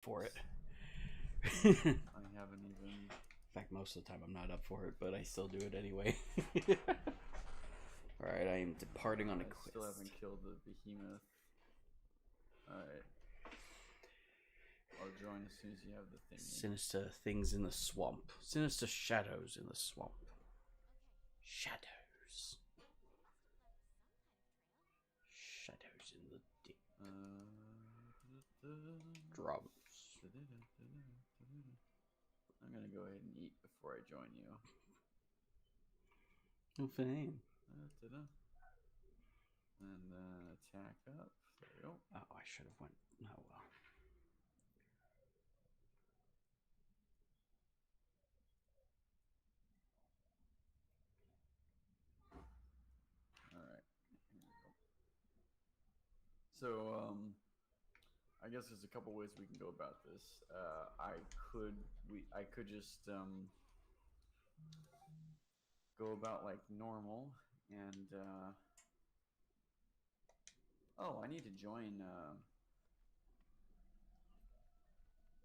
for it. I haven't even. In fact, most of the time I'm not up for it, but I still do it anyway. Alright, I am departing on a quest. I still haven't killed the behemoth. Alright. I'll join as soon as you have the thing. Sinister things in the swamp. Sinister shadows in the swamp. Shadows. Shadows in the deep. Drums. I'm gonna go ahead and eat before I join you. No fame. And then attack up. There we go. Oh, I should have went. Oh well. Alright. Here we go. So, I guess there's a couple ways we can go about this. I could just go about like normal and oh, I need to join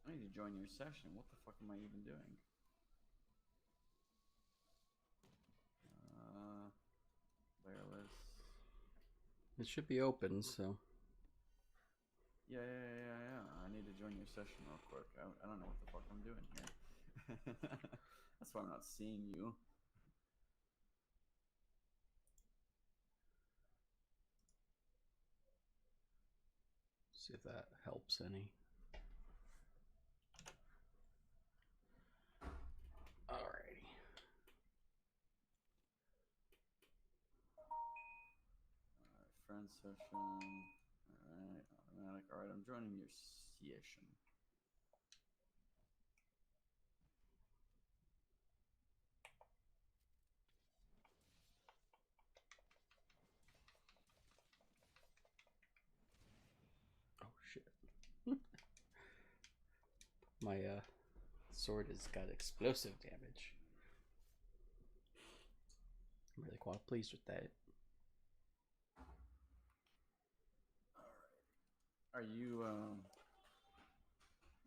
your session. What the fuck am I even doing? Wireless. It should be open, so. Yeah. I need to join your session real quick. I don't know what the fuck I'm doing here. That's why I'm not seeing you. See if that helps any. Alrighty. Alright, friend session. Alright, automatic. Alright, I'm joining your session. Oh shit. My sword has got explosive damage. I'm really quite pleased with that. Alright. Are you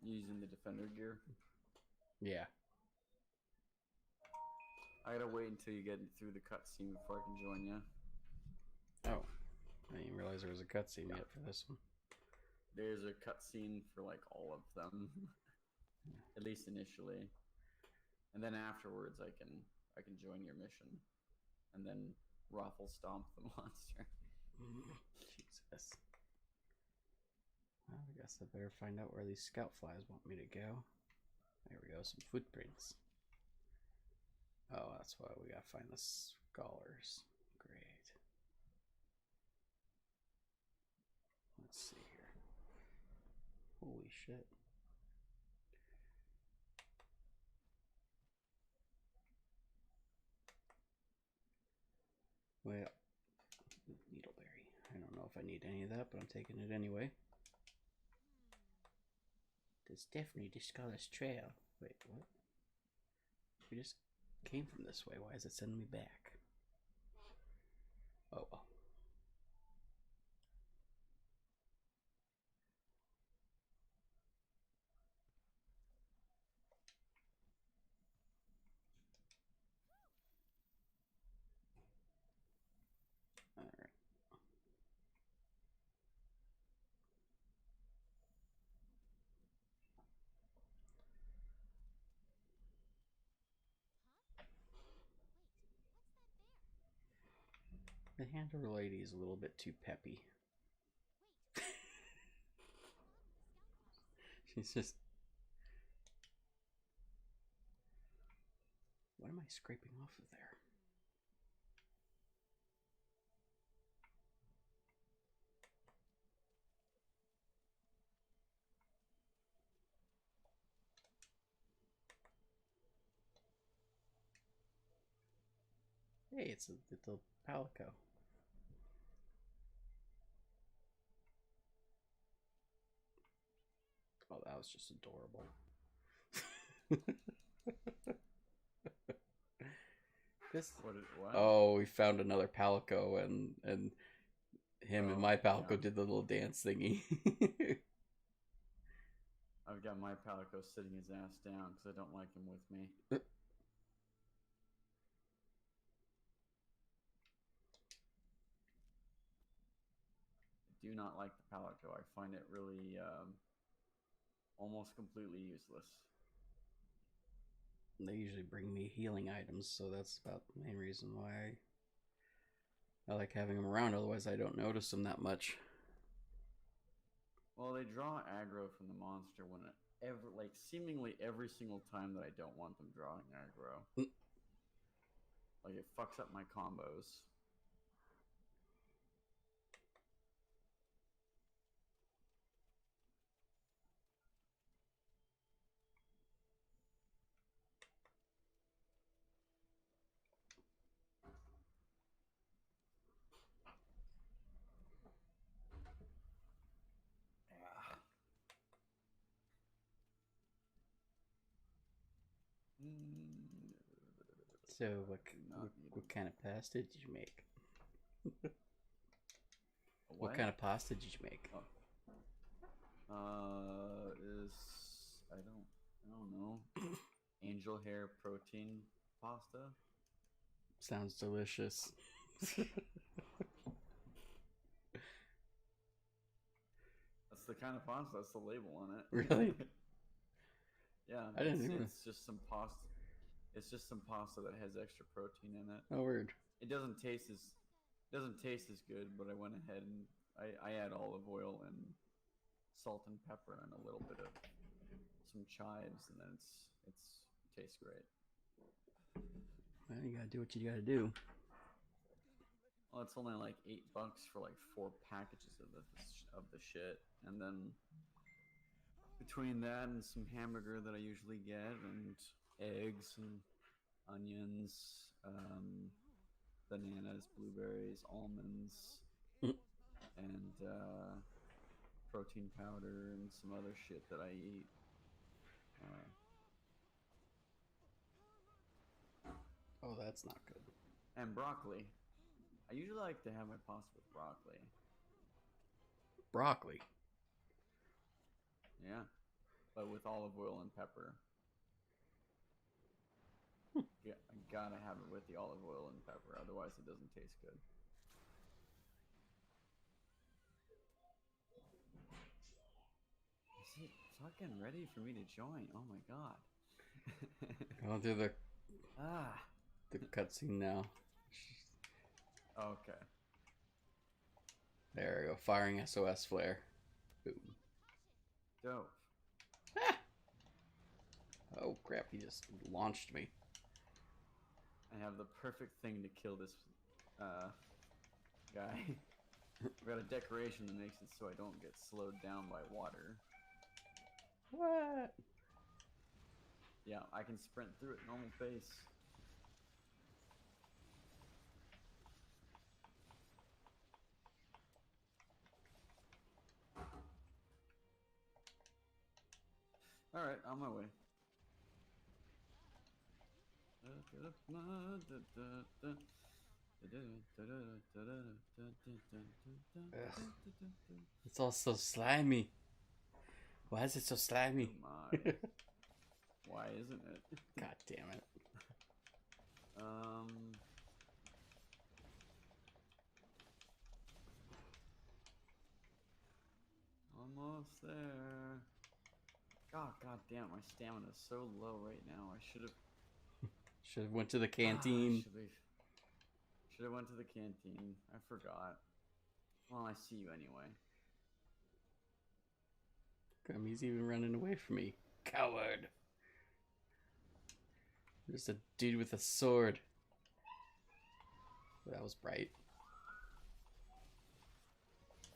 using the defender gear? Yeah. I gotta wait until you get through the cutscene before I can join you. Oh. I didn't realize there was a cutscene yet for this one. There's a cutscene for like all of them. At least initially. And then afterwards I can join your mission. And then Raffle stomp the monster. Jesus. Well, I guess I better find out where these scout flies want me to go. There we go, some footprints. Oh, that's why we gotta find the scholars. Great. Let's see here. Holy shit. Well, needleberry. I don't know if I need any of that, but I'm taking it anyway. There's definitely the Scholar's Trail. Wait, what? We just came from this way. Why is it sending me back? Oh, well. Alright. The handler lady is a little bit too peppy. She's just... What am I scraping off of there? Hey, it's a palico. Oh, that was just adorable. This. What? Oh, we found another palico, and him and my palico yeah. did the little dance thingy. I've got my Palico sitting his ass down because I don't like him with me. I do not like the Palico. I find it really almost completely useless. They usually bring me healing items, so that's about the main reason why I like having them around. Otherwise, I don't notice them that much. Well, they draw aggro from the monster when seemingly every single time that I don't want them drawing aggro. Like it fucks up my combos. So, what kind of pasta did you make? What kind of pasta did you make? Is I don't know. Angel hair protein pasta. Sounds delicious. That's the kind of pasta. That's the label on it. Really? Yeah. I didn't even. It's just some pasta. It's just some pasta that has extra protein in it. Oh, weird. It doesn't taste as good, but I went ahead and I add olive oil and salt and pepper and a little bit of some chives, and then it tastes great. Well, you gotta do what you gotta do. Well, it's only like $8 for like 4 packages of the shit, and then between that and some hamburger that I usually get, and eggs and onions, bananas, blueberries, almonds, and protein powder and some other shit that I eat. Oh, that's not good. And broccoli. I usually like to have my pasta with broccoli. Broccoli? Yeah. But with olive oil and pepper. Yeah, I gotta have it with the olive oil and pepper, otherwise it doesn't taste good. Is it fucking ready for me to join? Oh my god. Going through the cutscene now. Okay. There we go. Firing SOS flare. Boom. Dope. Ah! Oh crap, he just launched me. I have the perfect thing to kill this guy. I've got a decoration that makes it so I don't get slowed down by water. What? Yeah, I can sprint through at normal pace. Alright, on my way. Ugh. It's all so slimy. Why is it so slimy? Oh my. Why isn't it? God damn it. Almost there. Oh, god damn, my stamina is so low right now. I should have went to the canteen. Should have went to the canteen. I forgot. Well, I see you anyway. He's even running away from me. Coward. There's a dude with a sword. That was bright.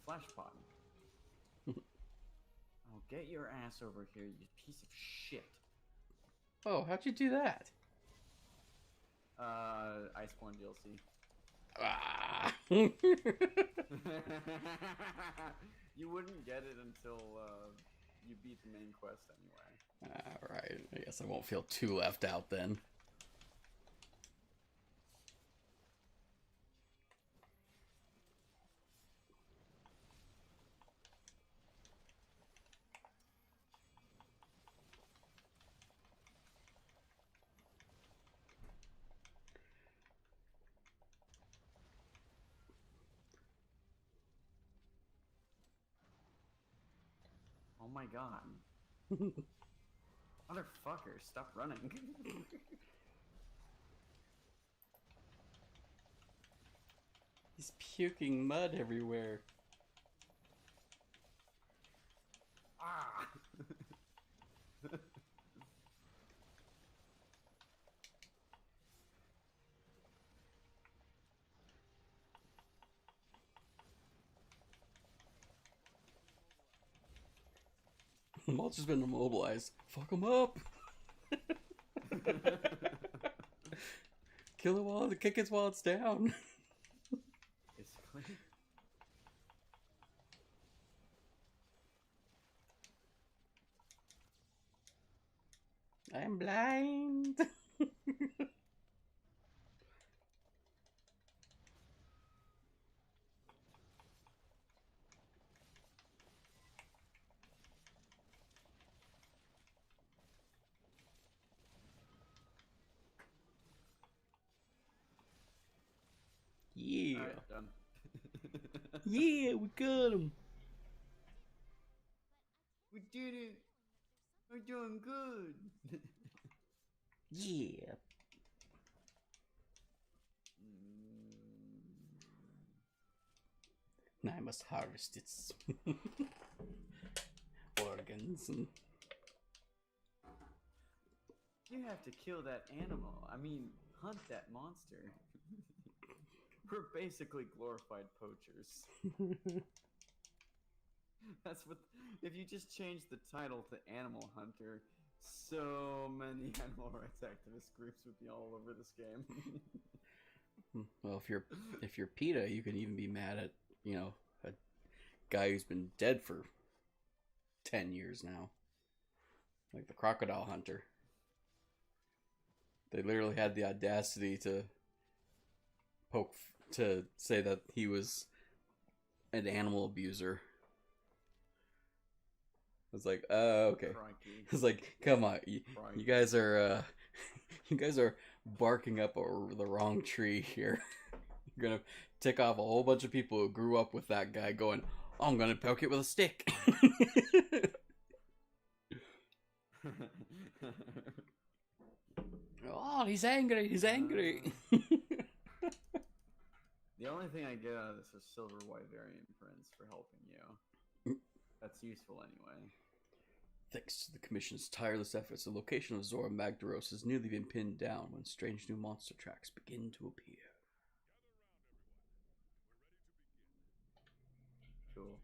Flash pot. Oh, get your ass over here, you piece of shit. Oh, how'd you do that? Iceborne DLC. Ah. You wouldn't get it until you beat the main quest anyway. Alright, I guess I won't feel too left out then. Oh my god. Motherfucker, stop running. He's puking mud everywhere. Ah! The monster's been immobilized. Fuck him up. Kill it while kick it while it's down. Basically. I'm blind. Yeah. Alright, done. Yeah, we got him. We did it. We're doing good. Yeah. Now I must harvest its organs and... You have to kill that animal. I mean, hunt that monster. We're basically glorified poachers. That's what. If you just change the title to Animal Hunter, so many animal rights activist groups would be all over this game. Well, if you're PETA, you can even be mad at, you know, a guy who's been dead for 10 years now, like the crocodile hunter. They literally had the audacity to say that he was an animal abuser. It's like, okay. Crikey. It's like, come on, you guys are barking up the wrong tree here. You're gonna tick off a whole bunch of people who grew up with that guy going, oh, I'm gonna poke it with a stick. Oh, he's angry. He's angry. The only thing I get out of this is silver white variant prints for helping you. That's useful anyway. Thanks to the Commission's tireless efforts, the location of Zora Magdaros has nearly been pinned down when strange new monster tracks begin to appear. Cool.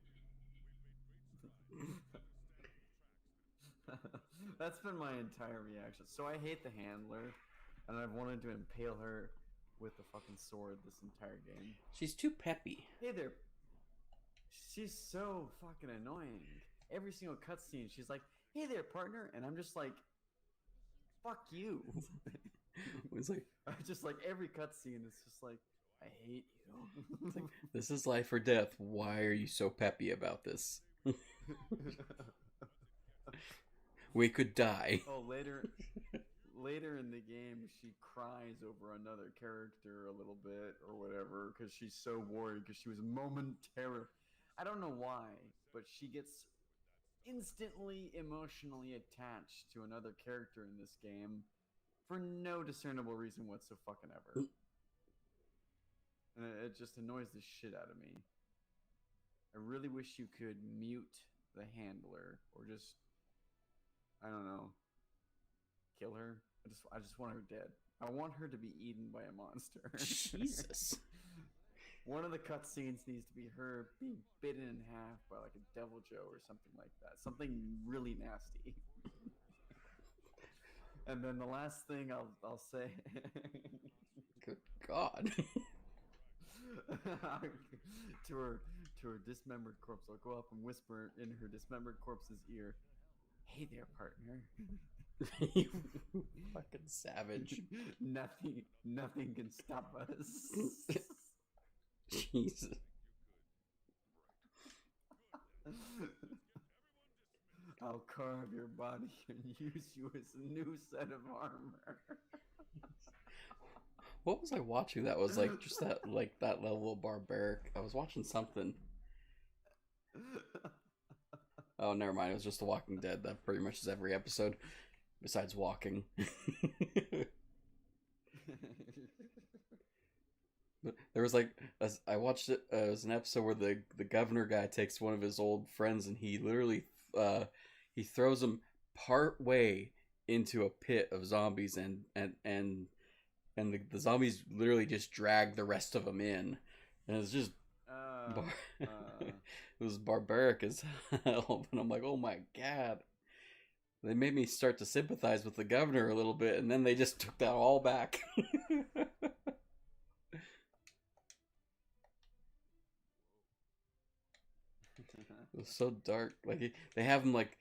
That's been my entire reaction. So I hate the handler, and I've wanted to impale her with the fucking sword this entire game. She's too peppy. Hey there. She's so fucking annoying. Every single cutscene, she's like, hey there, partner. And I'm just like, fuck you. It's like, I just like every cutscene is just like, I hate you. It's like, this is life or death. Why are you so peppy about this? We could die. Oh, later in the game, she cries over another character a little bit or whatever because she's so worried because she was momentarily. I don't know why, but she gets instantly emotionally attached to another character in this game for no discernible reason whatsoever. And it just annoys the shit out of me. I really wish you could mute the handler or just, I don't know, kill her. I just want her dead. I want her to be eaten by a monster. Jesus. One of the cutscenes needs to be her being bitten in half by like a devil Joe or something like that. Something really nasty. And then the last thing I'll say. Good God. to her dismembered corpse, I'll go up and whisper in her dismembered corpse's ear, "Hey there, partner." You fucking savage. Nothing can stop us. Jesus. I'll carve your body and use you as a new set of armor. What was I watching that was like just that that level of barbaric? I was watching something. Oh, never mind. It was just The Walking Dead. That pretty much is every episode, besides walking. There was like I watched it. It was an episode where the governor guy takes one of his old friends and he literally he throws him part way into a pit of zombies and the zombies literally just drag the rest of them in, and it's just it was barbaric as hell. And I'm like, oh my god. They made me start to sympathize with the governor a little bit, and then they just took that all back. It was so dark. Like they have him like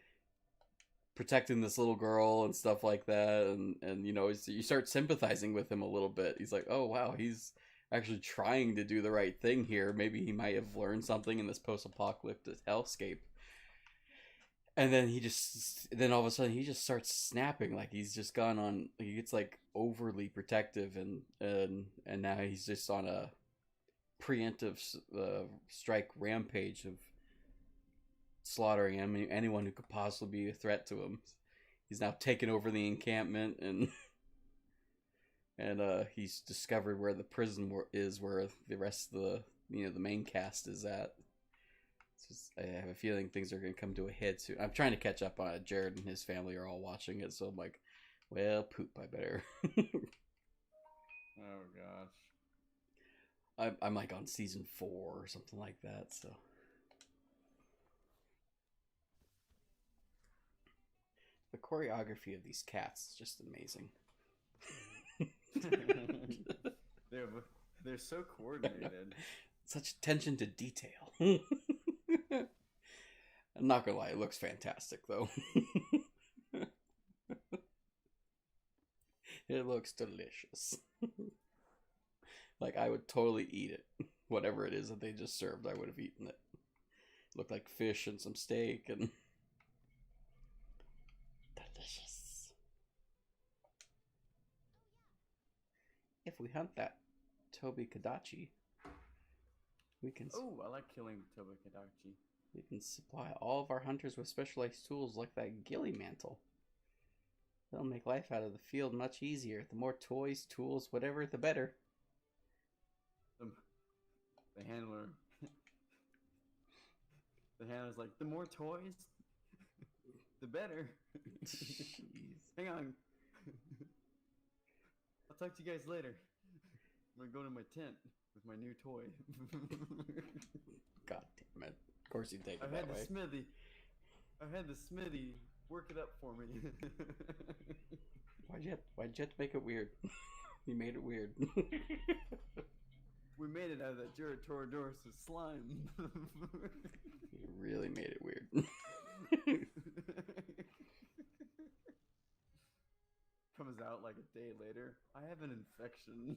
protecting this little girl and stuff like that, and you know you start sympathizing with him a little bit. He's like, oh wow, he's actually trying to do the right thing here. Maybe he might have learned something in this post-apocalyptic hellscape. And then all of a sudden he just starts snapping, like he's just gone on. He gets like overly protective, and now he's just on a preemptive strike rampage of slaughtering anyone who could possibly be a threat to him. He's now taken over the encampment, and he's discovered where the prison is, where the rest of the main cast is at. I have a feeling things are going to come to a head soon. I'm trying to catch up on it. Jared and his family are all watching it, so I'm like, well, poop, I better. Oh gosh. I'm like on season 4 or something like that, so. The choreography of these cats is just amazing. They're so coordinated. Such attention to detail. I'm not gonna lie, it looks fantastic though. It looks delicious. Like I would totally eat it. Whatever it is that they just served, I would have eaten it. Looked like fish and some steak and delicious. If we hunt that Toby Kadachi, we can. Oh, I like killing Toby Kadachi. We can supply all of our hunters with specialized tools like that ghillie mantle. They'll make life out of the field much easier. The more toys, tools, whatever, the better. The handler. The handler's like, the more toys, the better. Jeez. Hang on. I'll talk to you guys later. I'm gonna go to my tent with my new toy. God damn it. Of course you take it that way. I've had the smithy work it up for me. Why'd you have to make it weird? You made it weird. We made it out of that Geratorodorus slime. You really made it weird. Comes out like a day later. I have an infection.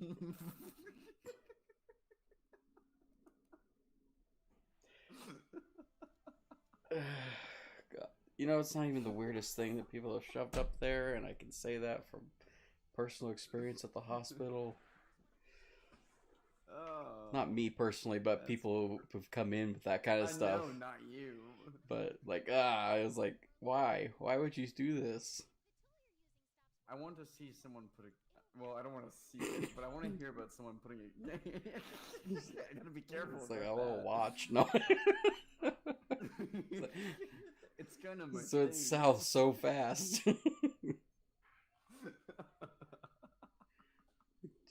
God. You know, it's not even the weirdest thing that people have shoved up there, and I can say that from personal experience at the hospital. Oh, not me personally, but people who've come in with that kind of stuff. No, not you. But like, I was like, why? Why would you do this? I want to see someone put a. Well, I don't want to see it, but I want to hear about someone putting a. I gotta be careful. It's like a little watch. No. It's kind of my so thing. It's south so fast.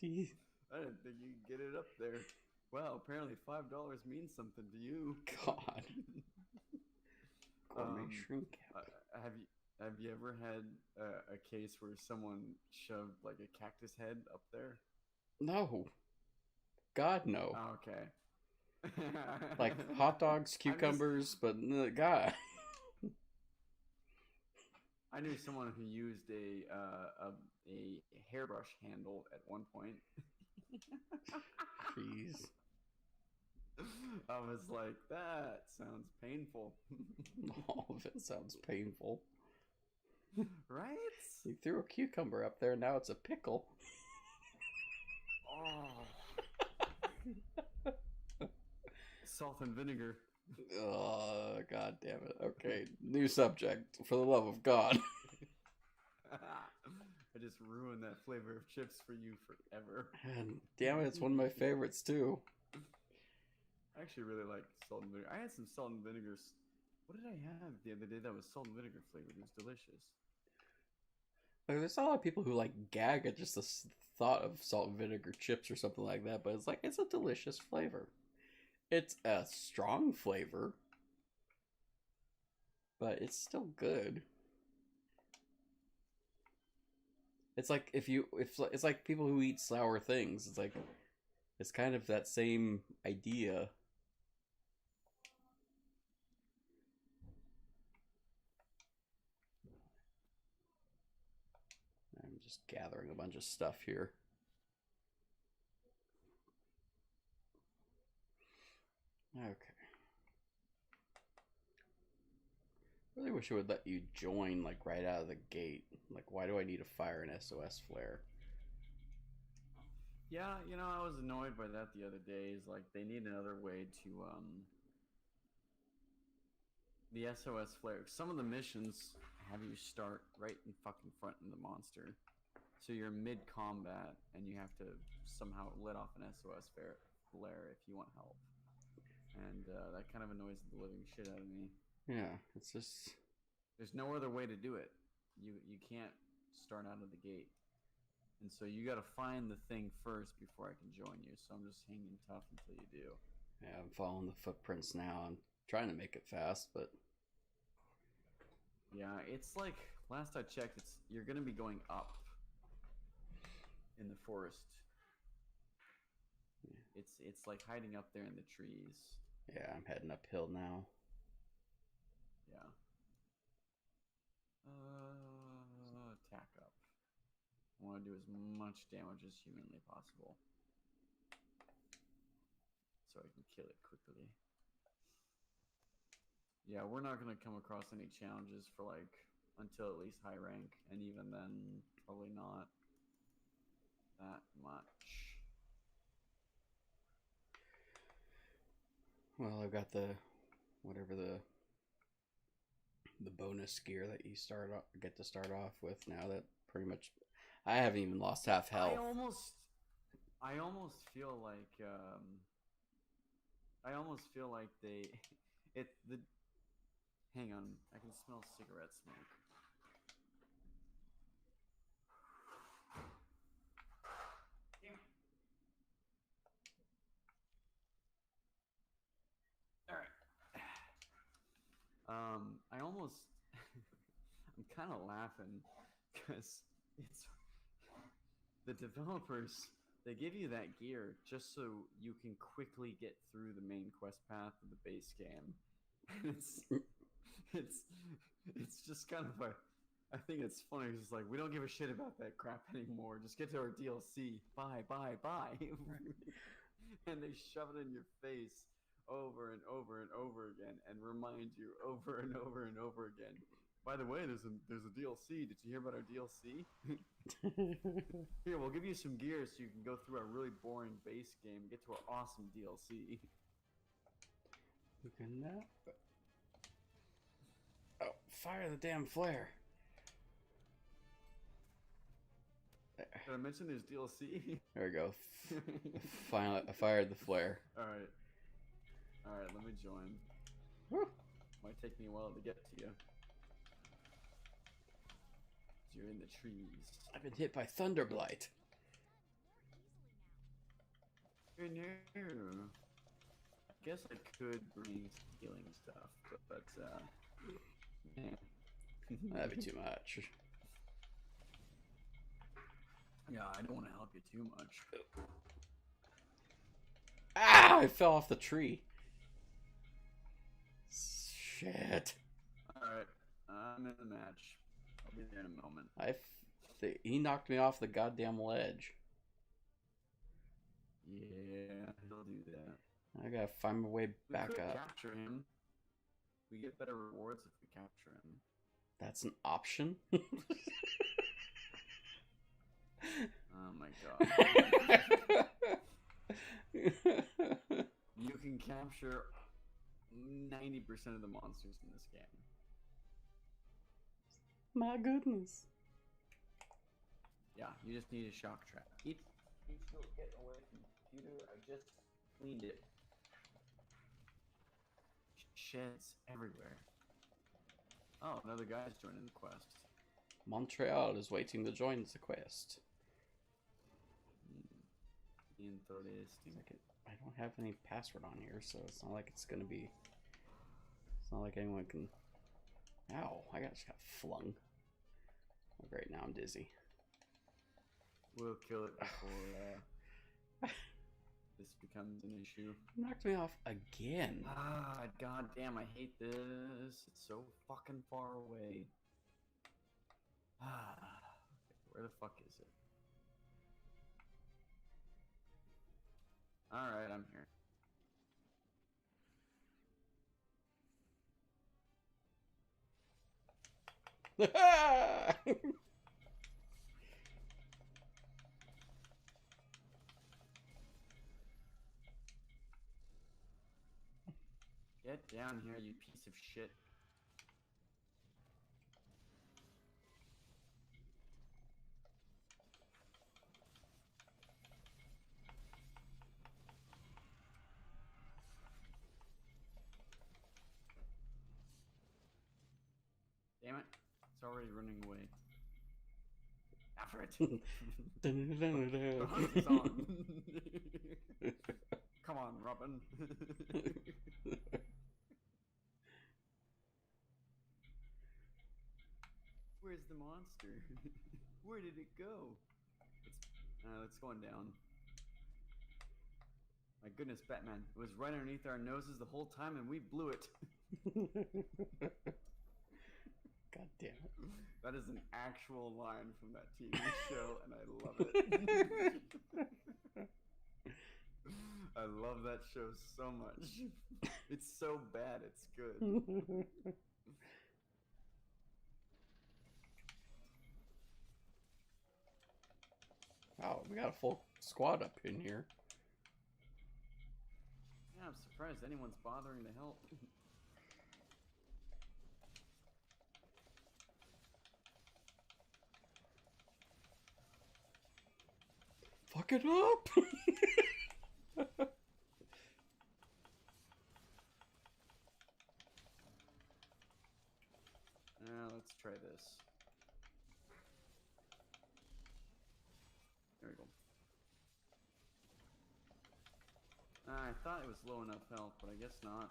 Jeez. I didn't think you could get it up there. Wow, apparently $5 means something to you. God. Gourmet shrink. Have you ever had a case where someone shoved like a cactus head up there? No. God, no. Oh, okay. Like hot dogs, cucumbers, but God. I knew someone who used a hairbrush handle at one point. Jeez. I was like, that sounds painful. All of it sounds painful. Right? You threw a cucumber up there, now it's a pickle. Oh. Salt and vinegar. Oh, God damn it. Okay, new subject. For the love of God. I just ruined that flavor of chips for you forever. And damn it, it's one of my favorites too. I actually really like salt and vinegar. I had some salt and vinegar. What did I have the other day that was salt and vinegar flavored? It was delicious. Like, there's a lot of people who like gag at just the thought of salt and vinegar chips or something like that, but it's like it's a delicious flavor. It's a strong flavor, but it's still good. It's like if it's like people who eat sour things. It's like it's kind of that same idea. I'm just gathering a bunch of stuff here. Okay. Really wish it would let you join like right out of the gate. Like, why do I need to fire an SOS flare? Yeah, I was annoyed by that the other day. Is like they need another way to the SOS flare. Some of the missions have you start right in fucking front of the monster, so you're mid combat and you have to somehow let off an SOS flare if you want help, and that kind of annoys the living shit out of me. Yeah, it's just There's no other way to do it. You can't start out of the gate. And so you got to find the thing first before I can join you. So I'm just hanging tough until you do. yeah. I'm following the footprints now. I'm trying to make it fast, but Yeah, it's like last I checked, you're gonna be going up in the forest. It's like hiding up there in the trees. yeah, I'm heading uphill now. Yeah. Attack up. I want to do as much damage as humanly possible, so I can kill it quickly. Yeah, we're not going to come across any challenges for like until at least high rank, and even then probably not that much. Well, I've got the whatever the bonus gear that you get to start off with now. That pretty much I haven't even lost half health. I almost feel like they hang on, I can smell cigarette smoke. I almost, I'm kind of laughing because it's the developers. They give you that gear just so you can quickly get through the main quest path of the base game. It's just kind of I think it's funny. It's like we don't give a shit about that crap anymore. Just get to our DLC. Bye. And they shove it in your face over and over and over again, and remind you over and over and over again. By the way, there's a DLC. Did you hear about our DLC? Here, we'll give you some gear so you can go through a really boring base game and get to our awesome DLC. You can oh, fire the damn flare. Did I mention there's DLC? There we go. Finally, I fired the flare. Alright, let me join. Woo. Might take me a while to get to you. You're in the trees. I've been hit by Thunderblight. You're near. I guess I could bring healing stuff, but man. That'd be too much. Yeah, I don't want to help you too much. Ah! I fell off the tree. Shit. Alright, I'm in the match. I'll be there in a moment. He knocked me off the goddamn ledge. Yeah, he'll do that. I gotta find my way back We could up. capture him. We get better rewards if we capture him. That's an option? Oh my god. You can capture 90% of the monsters in this game. My goodness. Yeah, you just need a shock trap. Keep still get away from the computer. I just cleaned it. Sheds everywhere. Oh, another guy's joining the quest. Montreal is waiting to join the quest. Interesting. I don't have any password on here, so it's not like it's gonna be. It's not like anyone can. Ow! Just got flung. Oh, great! Now I'm dizzy. We'll kill it before this becomes an issue. Knocked me off again. Ah, goddamn! I hate this. It's so fucking far away. Ah, where the fuck is it? All right, I'm here. Get down here, you piece of shit. Damn it. It's already running away. After it. The hunt is on. Come on, Robin. Where's the monster? Where did it go? It's going down. My goodness, Batman. It was right underneath our noses the whole time and we blew it. God damn it. That is an actual line from that TV show, and I love it. I love that show so much. It's so bad, it's good. Wow, we got a full squad up in here. Yeah, I'm surprised anyone's bothering to help. Fuck it up! Now let's try this. There we go. I thought it was low enough health, but I guess not.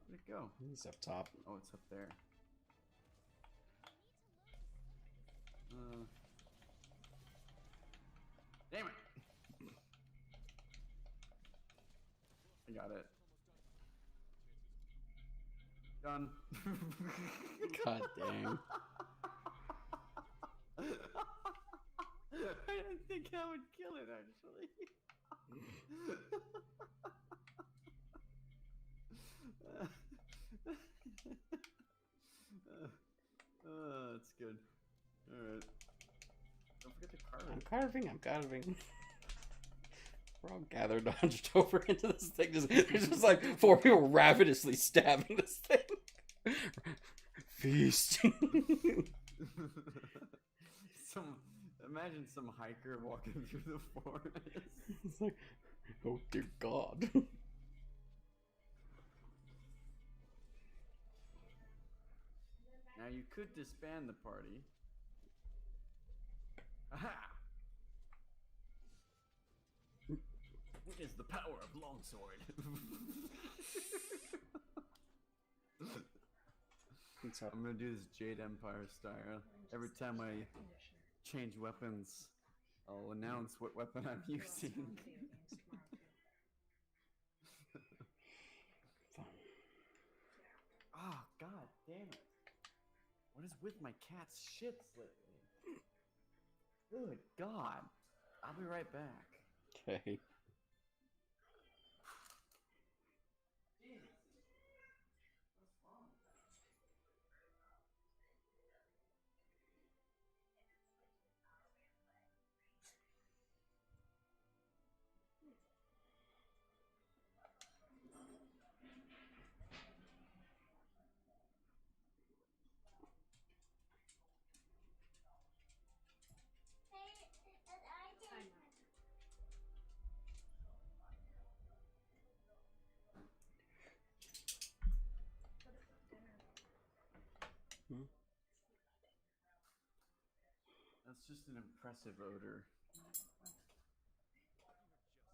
Where'd it go? He's up top. Oh, it's up there. Damn it! I got it. Done. God dang. I didn't think I would kill it, actually. That's good. Alright. Don't forget to carve. I'm carving. We're all gathered, hunched over into this thing. There's just like 4 people ravenously stabbing this thing. Feasting. Imagine some hiker walking through the forest. It's like, oh dear God. Now you could disband the party. Aha! Witness the power of longsword. I'm gonna do this Jade Empire style. Every time I change weapons, I'll announce what weapon I'm using. Oh, god damn it. What is with my cat's shits lately? Good God. I'll be right back. Okay. That's just an impressive odor.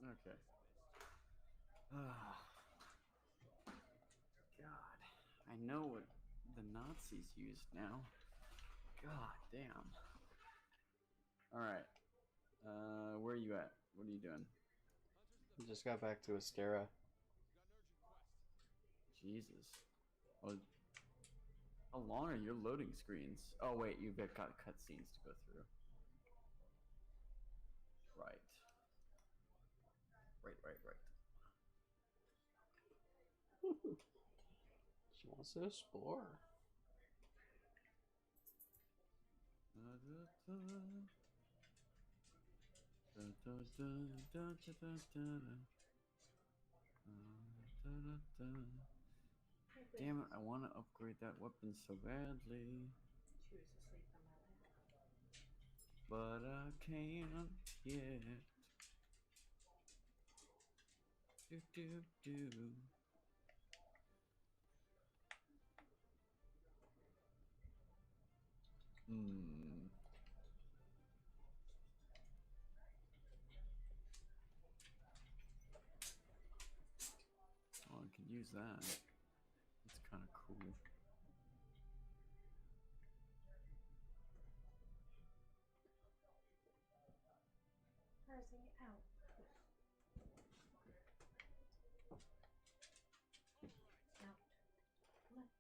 Okay. God, I know what the Nazis used now. God damn. All right. Where are you at? What are you doing? I just got back to Astera. Jesus. Oh, how long are your loading screens? Oh wait, you've got cutscenes to go through. Right. Right. She wants to explore. Damn it, I want to upgrade that weapon so badly. She was asleep on my lap. But I can't yet. Do. Oh, I could use that. It's kind of cool. Percy, out. Out. Come on.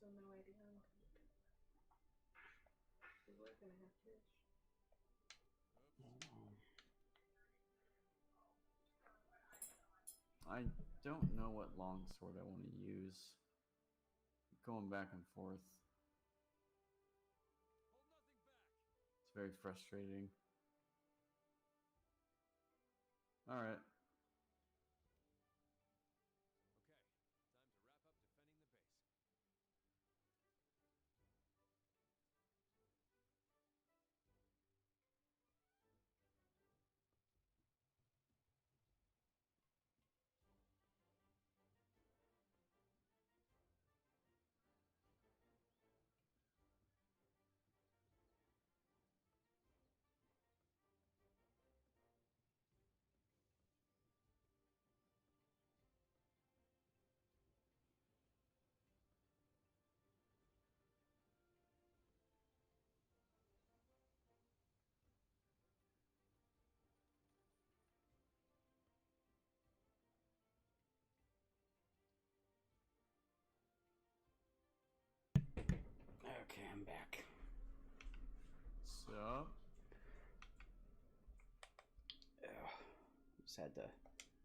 So no idea on we were gonna have fish. I don't know what longsword I want to use. Going back and forth. It's very frustrating. Alright. Okay, time to wrap up defending the base. Okay, I'm back. So, Just had to.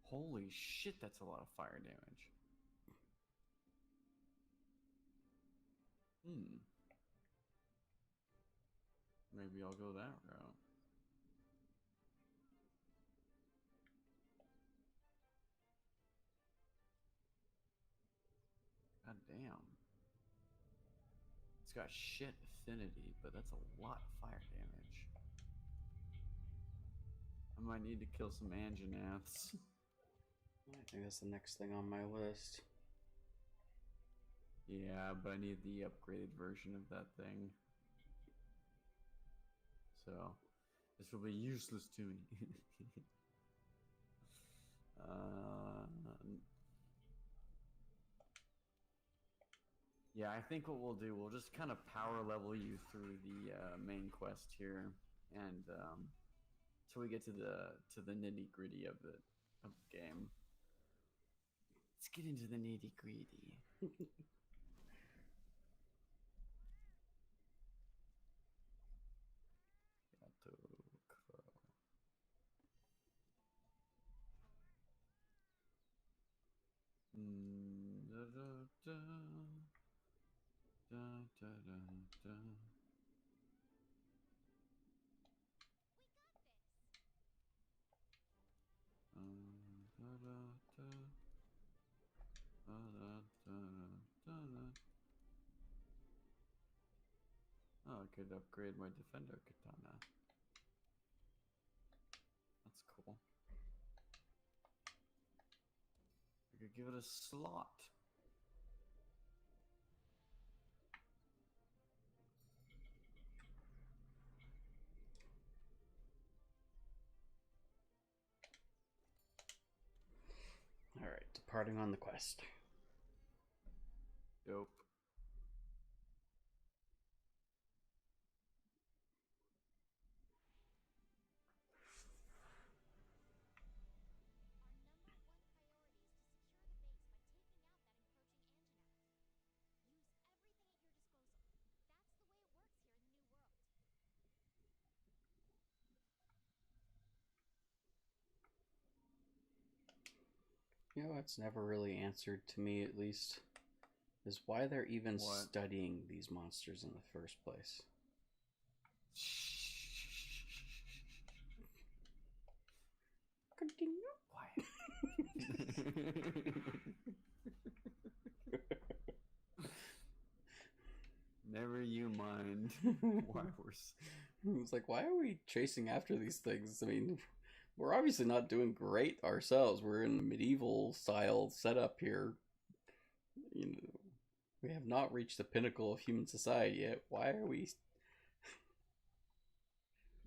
holy shit, that's a lot of fire damage. Maybe I'll go that route. God damn. It's got shit affinity, but that's a lot of fire damage. I might need to kill some Anjanaths. I think that's the next thing on my list. Yeah, but I need the upgraded version of that thing. So, this will be useless to me. Yeah, I think what we'll do, we'll just kind of power level you through the main quest here, and till we get to the nitty gritty of the game. Let's get into the nitty gritty. Oh, I could upgrade my defender katana. That's cool. I could give it a slot. Alright, departing on the quest. Dope. You know what's never really answered to me, at least, is why they're even What? studying these monsters in the first place. Continue. Quiet. Never you mind why we're. It's like, why are we chasing after these things? I mean, we're obviously not doing great ourselves. We're in a medieval style setup here. You know, we have not reached the pinnacle of human society yet. Why are we?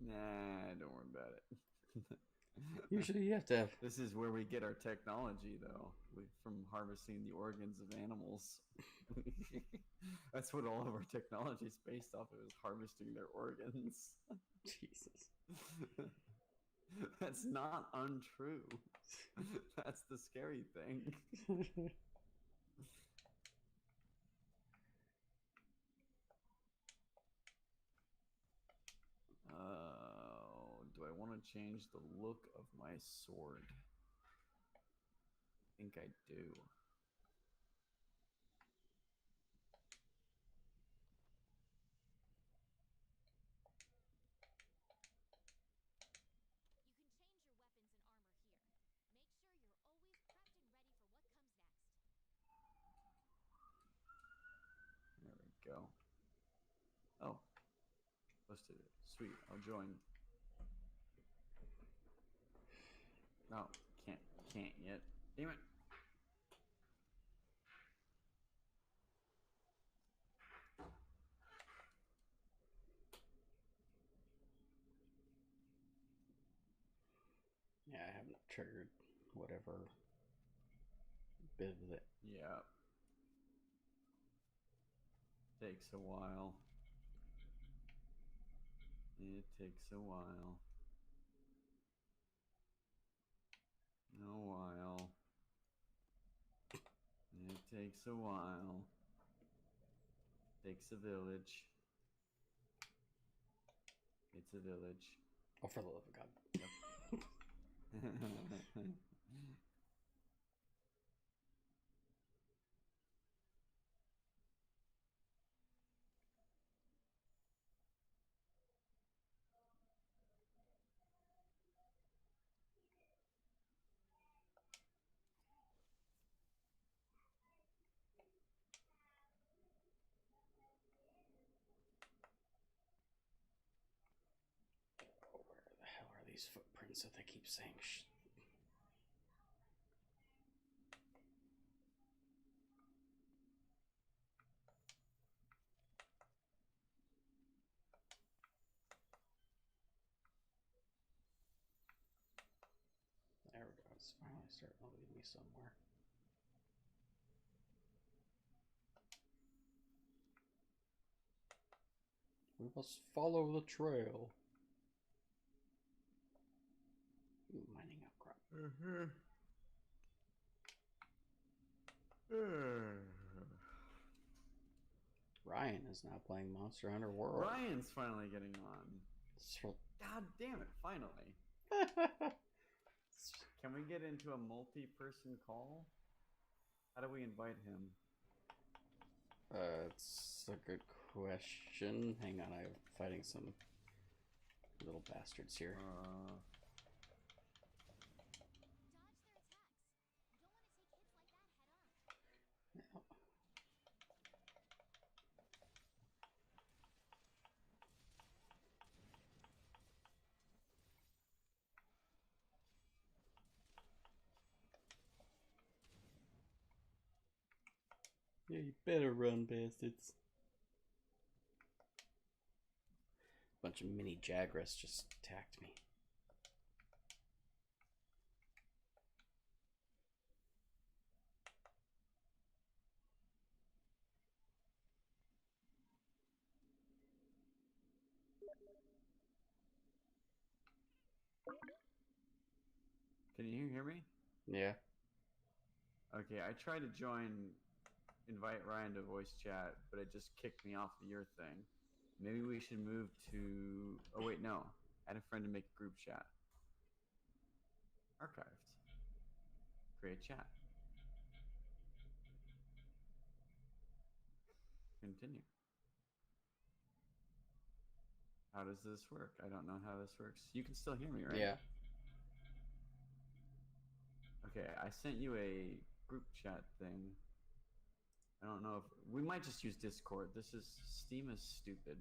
Nah, don't worry about it. Usually, you have to have. This is where we get our technology, though, from harvesting the organs of animals. That's what all of our technology is based off of, is harvesting their organs. Jesus. That's not untrue. That's the scary thing. Do I want to change the look of my sword? I think I do. There we go. Oh, listed it. Sweet, I'll join. No, can't yet. Damn it. Yeah, I haven't triggered whatever bit of it. Yeah. Takes a while. It takes a while. A while. It takes a while. Takes a village. It's a village. Oh, for the love of God. Oh, where the hell are these footprints that they keep saying? There we go. It's finally starting to lead me somewhere. We must follow the trail. Ooh, mining outcrop. Ryan is now playing Monster Hunter World. Ryan's finally getting on. So... God damn it, finally. Can we get into a multi-person call? How do we invite him? It's a good question. Hang on, I'm fighting some little bastards here. Yeah, you better run, bastards. Bunch of mini Jagras just attacked me. Can you hear me? Yeah. Okay, I tried to invite Ryan to voice chat, but it just kicked me off of your thing. Maybe we should move to. Oh wait, no. Add a friend to make a group chat. Archived. Create chat. Continue. How does this work? I don't know how this works. You can still hear me, right? Yeah. Okay, I sent you a group chat thing. I don't know if we might just use Discord. Steam is stupid.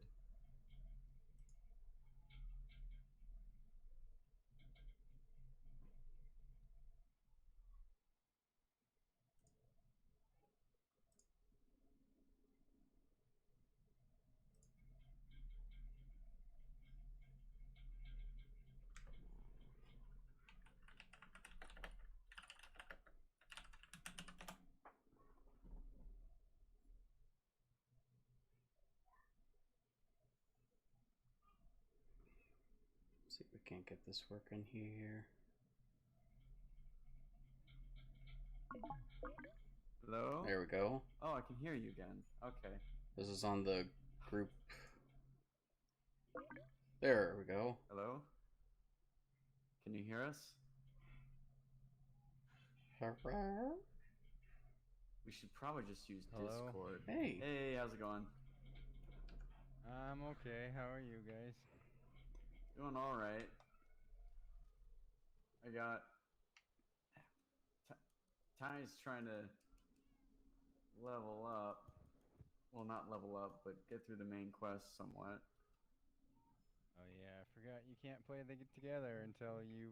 See if we can't get this working here. Hello? There we go. Oh, I can hear you again. Okay. This is on the group. There we go. Hello? Can you hear us? Hello? We should probably just use Hello? Discord. Hey. Hey, how's it going? I'm okay. How are you guys? Doing all right. I got Ty's trying to level up. Well, not level up, but get through the main quest somewhat. Oh yeah, I forgot you can't play the get together until you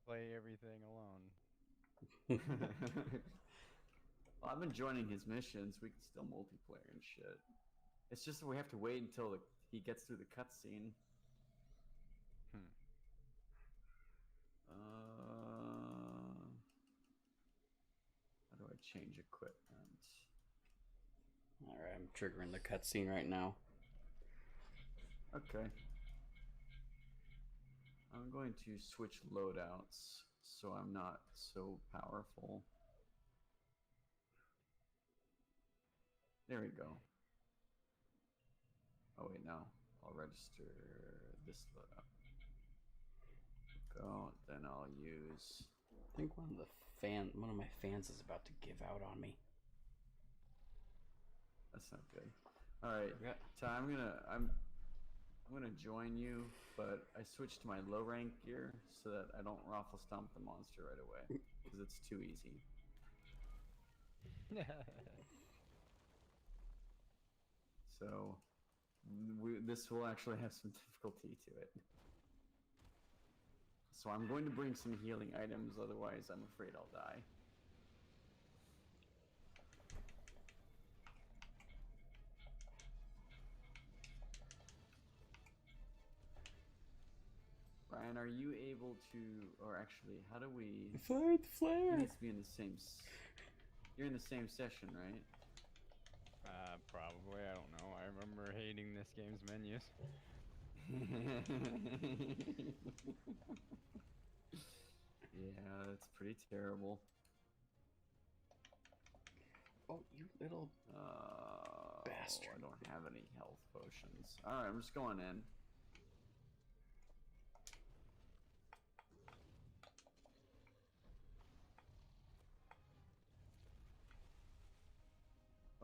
play everything alone. Well, I've been joining his missions. We can still multiplayer and shit. It's just that we have to wait until he gets through the cutscene. How do I change equipment? Alright, I'm triggering the cutscene right now. Okay. I'm going to switch loadouts so I'm not so powerful. There we go. Oh wait, no. I'll register this loadout. Go, then I'll use. I think one of my fans is about to give out on me. That's not good. All right, Yeah. Ty, I'm gonna join you, but I switched to my low rank gear so that I don't raffle stomp the monster right away because it's too easy. So this will actually have some difficulty to it. So I'm going to bring some healing items, otherwise I'm afraid I'll die. Brian, are you able to, or actually, how do we... Fire the flare! It needs to be in the same... You're in the same session, right? Probably. I don't know. I remember hating this game's menus. Yeah, that's pretty terrible. Oh, you little bastard. I don't have any health potions. Alright, I'm just going in.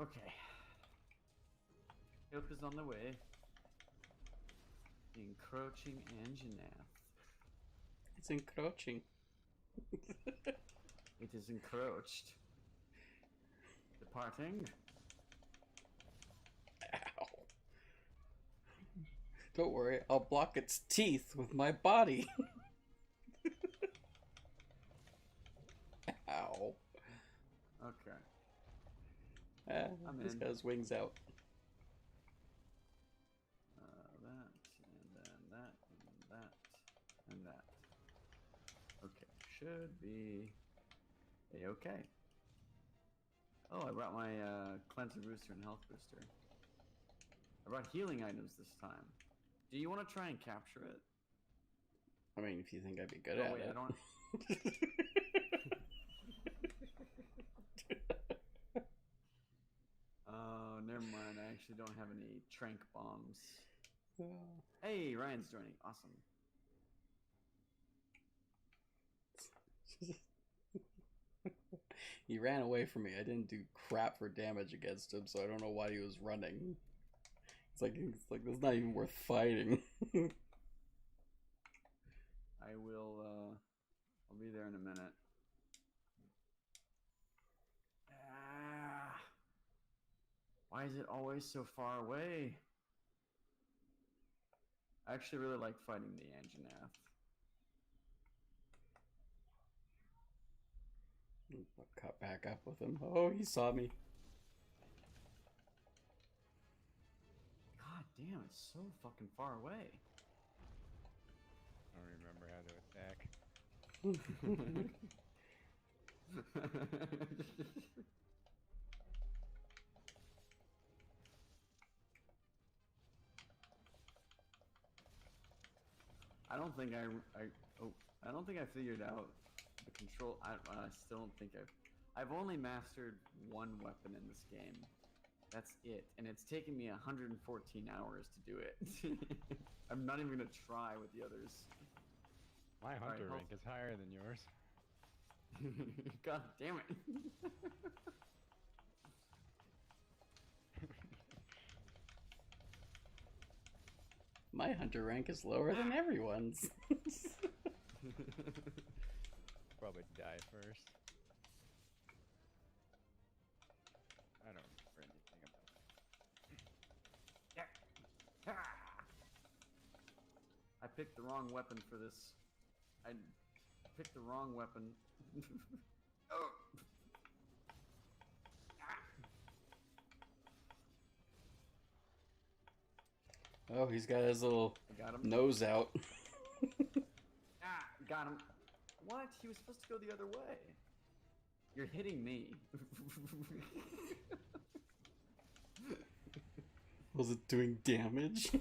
Okay. Help is on the way. Encroaching Anjanath. It's encroaching. It is encroached. Departing. Ow. Don't worry, I'll block its teeth with my body. Ow. Okay. I'm He's in. got his wings out. That, and then that, and that, and that. Okay, should be a-okay. Oh, I brought my cleanser booster and health booster. I brought healing items this time. Do you want to try and capture it? I mean, if you think I'd be good Oh, at wait, it. I don't. Oh, never mind. I actually don't have any trank bombs. Hey, Ryan's joining. Awesome. He ran away from me. I didn't do crap for damage against him, so I don't know why he was running. It's like that's not even worth fighting. I will. I'll be there in a minute. Ah, why is it always so far away? I actually really like fighting the Anjanath. Cut back up with him. Oh, he saw me. God damn, it's so fucking far away. I don't remember how to attack. I don't think I don't think I figured out the control. I still don't think I've only mastered one weapon in this game. That's it, and it's taken me 114 hours to do it. I'm not even gonna try with the others. My hunter health- rank is higher than yours. God damn it! My hunter rank is lower than everyone's. Probably die first. I don't remember anything about I picked the wrong weapon for this. I picked the wrong weapon. Oh. Oh, he's got his little I got him. nose out. Got him. What? He was supposed to go the other way. You're hitting me. Was it doing damage?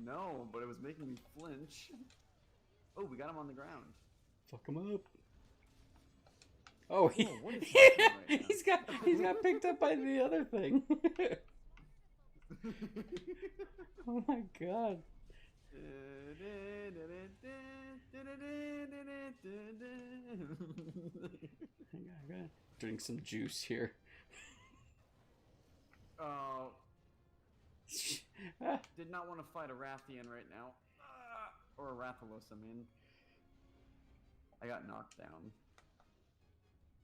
No, but it was making me flinch. Oh, we got him on the ground. Fuck him up. Oh, he, Whoa, what is happening right now? he's got picked up by the other thing. Oh my god. Hang on, I gotta drink some juice here. Oh, Ah, did not want to fight a Rathian right now. Or a Rathalos, I mean. I got knocked down.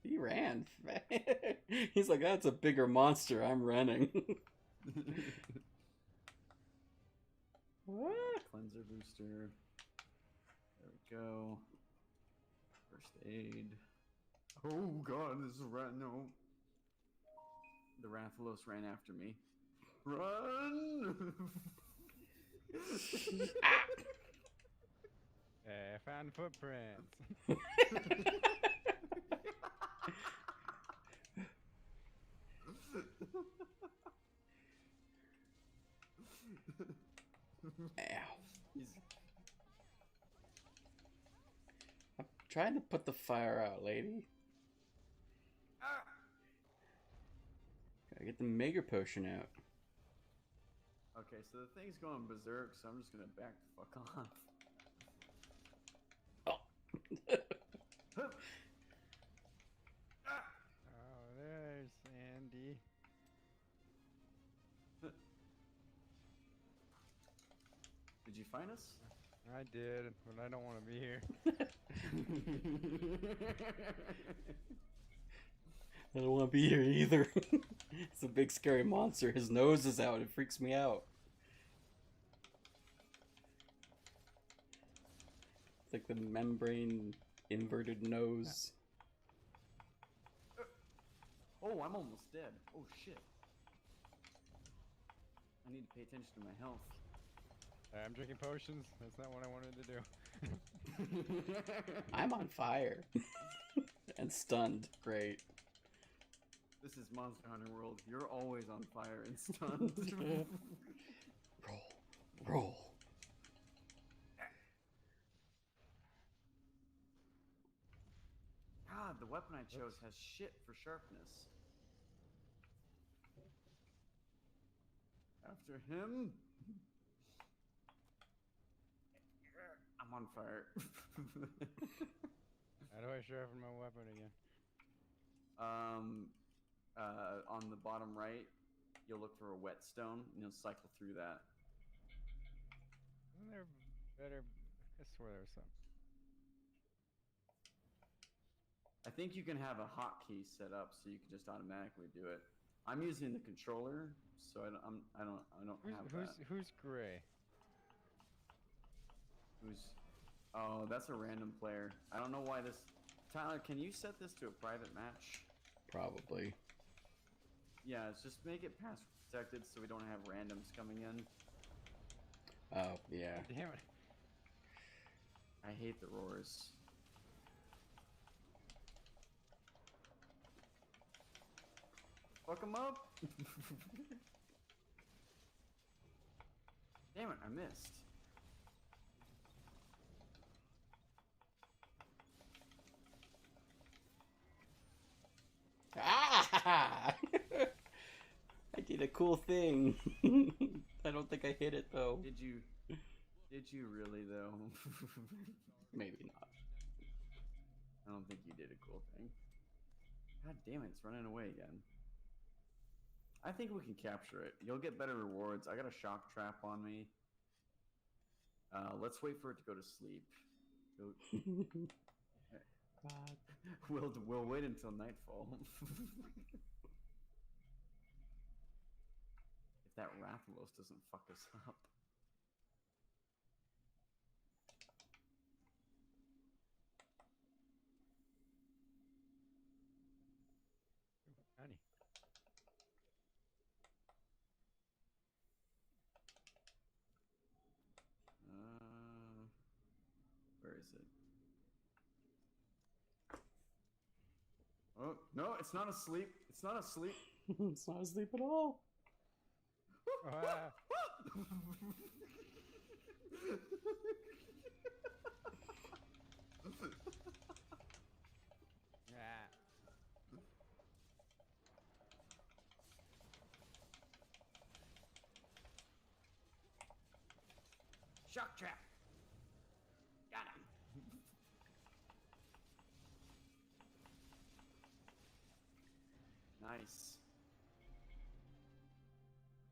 he ran. He's like, that's a bigger monster. I'm running. What? Cleanser booster. There we go. First aid. Oh god, this is a rat. No. The Rathalos ran after me. Run! I found footprints. Ow. He's... I'm trying to put the fire out, lady. Gotta get the mega potion out. Okay, so the thing's going berserk, so I'm just gonna back the fuck off. Oh. Oh, there's Andy. Did you find us? I did, but I don't want to be here. I don't want to be here either. It's a big scary monster. His nose is out. It freaks me out. It's like the membrane inverted nose. Oh, I'm almost dead. Oh shit. I need to pay attention to my health. I'm drinking potions. That's not what I wanted to do. I'm on fire. And stunned. Great. This is Monster Hunter World. You're always on fire and stunned. Roll. God, the weapon I chose has shit for sharpness. After him. I'm on fire. How do I sharpen my weapon again? On the bottom right, you'll look for a whetstone, and you'll cycle through that. Isn't there better? I swear there was something. I think you can have a hotkey set up so you can just automatically do it. I'm using the controller, so I don't have that. Who's gray? Oh, that's a random player. I don't know why this. Tyler, can you set this to a private match? Probably. Yeah, it's just make it password protected so we don't have randoms coming in. Oh, yeah. Damn it. I hate the roars. Fuck him up! Damn it, I missed. Ah! I did a cool thing. I don't think I hit it though. Did you really though? Maybe not. I don't think you did a cool thing. God damn it, it's running away again. I think we can capture it. You'll get better rewards. I got a shock trap on me. Let's wait for it to go to sleep. We'll wait until nightfall. If that Rathalos doesn't fuck us up. Honey. Where is it? Oh, no, it's not asleep. It's not asleep. It's not asleep at all. Ah. Ah. Shock trap. Got him. Nice.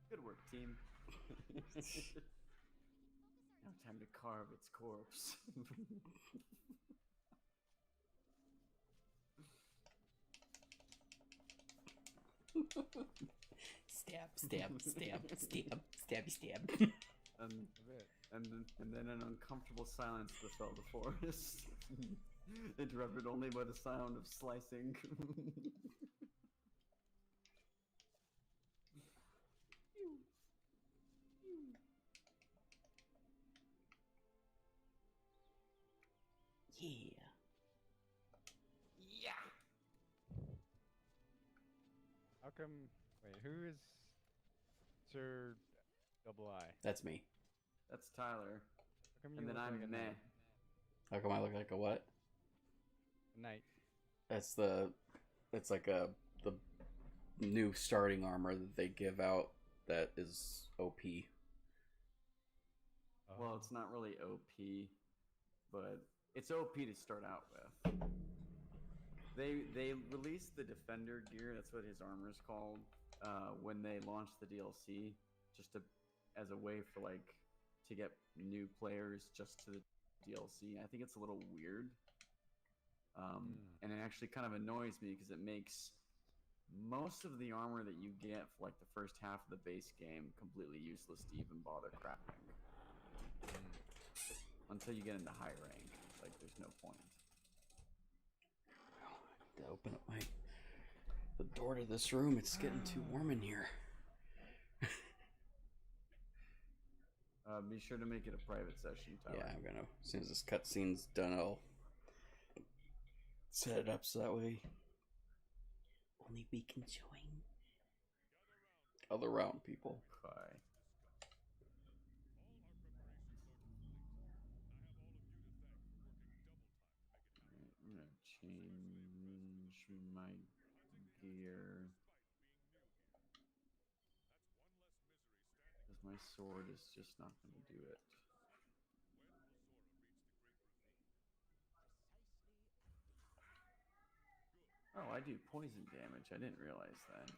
Good work, team. Now time to carve its corpse. Stab, stab, stab, stab, stabby, stab. And A bit. and then an uncomfortable silence befell the forest, interrupted only by the sound of slicing. Yeah. Yeah. How come? Wait, who is Sir Double I? That's me. That's Tyler. How come you And then look I'm like a meh. knight? How come I look like a what? A knight. That's it's like the new starting armor that they give out that is OP. Well, it's not really OP, but it's OP to start out with. They released the Defender gear. That's what his armor is called. When they launched the DLC, just as a way for to get new players just to the DLC. I think it's a little weird, and it actually kind of annoys me because it makes most of the armor that you get for the first half of the base game completely useless to even bother crafting. Until you get into high rank, there's no point. To open up the door to this room. It's getting too warm in here. Be sure to make it a private session, Tyler. Yeah, I'm gonna. As soon as this cutscene's done, I'll set it up so that way only we can join other round people. Okay. I'm gonna change my gear. Because my sword is just not going to do it. Oh, I do poison damage. I didn't realize that.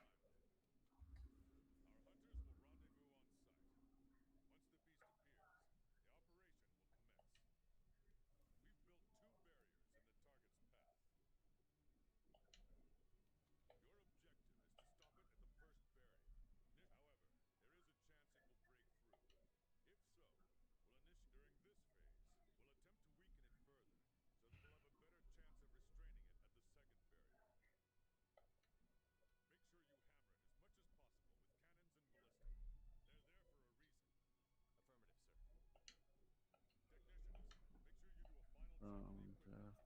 Death safe.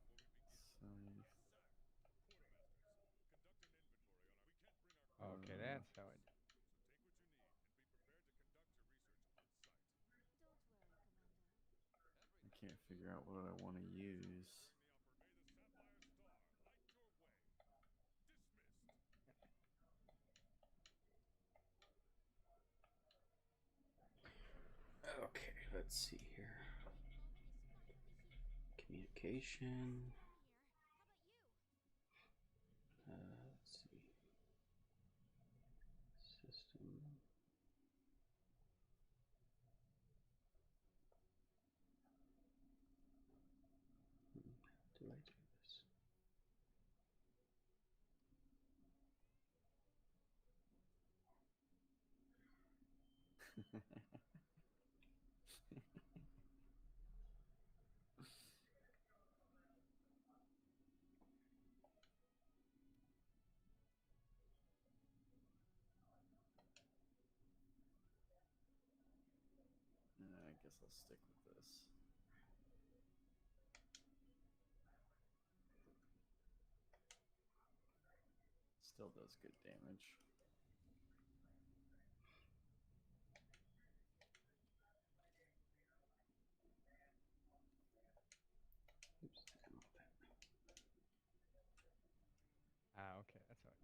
Okay, that's how it. I can't figure out what I want to use. Okay, let's see here. Communication. Let's see. System. Do I do this? I guess I'll stick with this. Still does good damage. Oops, I don't know what that. Ah, okay, that's how it.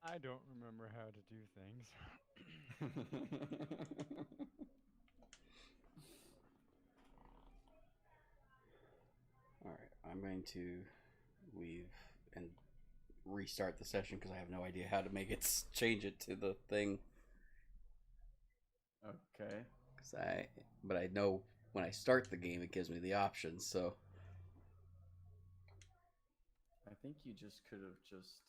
I don't remember how to do things. Alright, I'm going to leave and restart the session because I have no idea how to make it change it to the thing. Okay. But I know when I start the game, it gives me the options. So I think you just could have just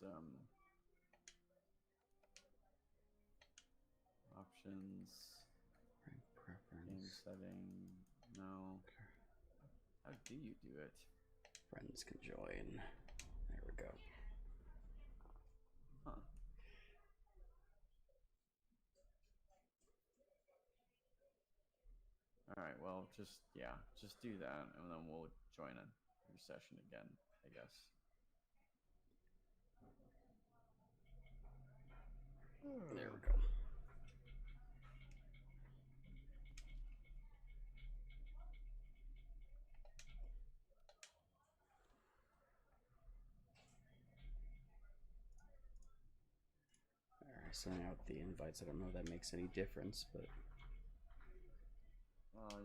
options, game preference, setting. No. How do you do it? friends can join. There we go. Huh. All right. Well, just do that, and then we'll join your session again, I guess. There we go. Alright, sending out the invites. I don't know if that makes any difference, but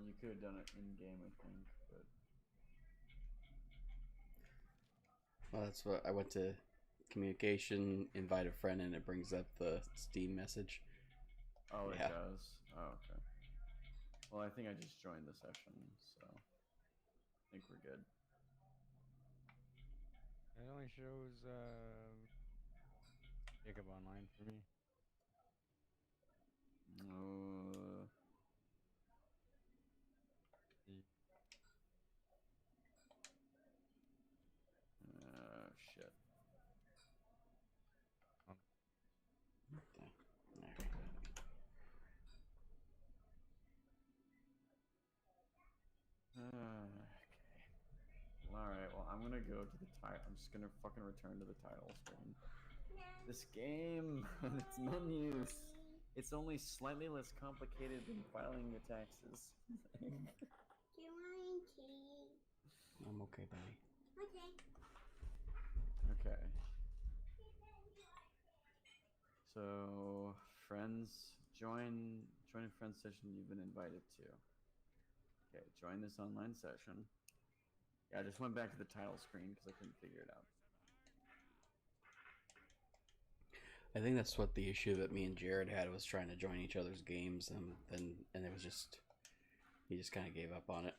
You could have done it in game, I think, but well, that's what I went to communication, invite a friend, and it brings up the Steam message. oh, Yeah. it does. Oh, okay. Well, I think I just joined the session, so I think we're good. It only shows Jacob online for me. Uh, gonna go to the title. I'm just gonna fucking return to the title screen. This game and its menus. It's only slightly less complicated than filing your taxes. Do you want tea? I'm okay, buddy. Okay. Okay. So, friends, join a friend session you've been invited to. Okay, join this online session. Yeah, I just went back to the title screen because I couldn't figure it out. I think that's what the issue that me and Jared had was trying to join each other's games, and it was just he just kind of gave up on it.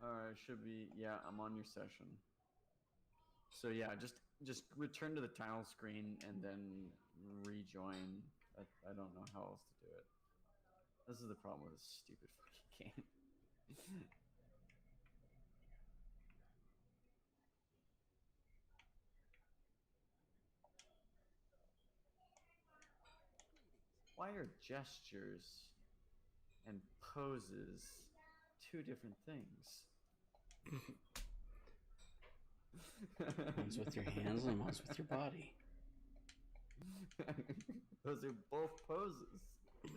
Alright, should be, yeah, I'm on your session. So yeah, just return to the title screen and then rejoin. I don't know how else to do it. This is the problem with this stupid fucking game. Why are gestures and poses two different things? One's with your hands and one's with your body. Those are both poses. Okay.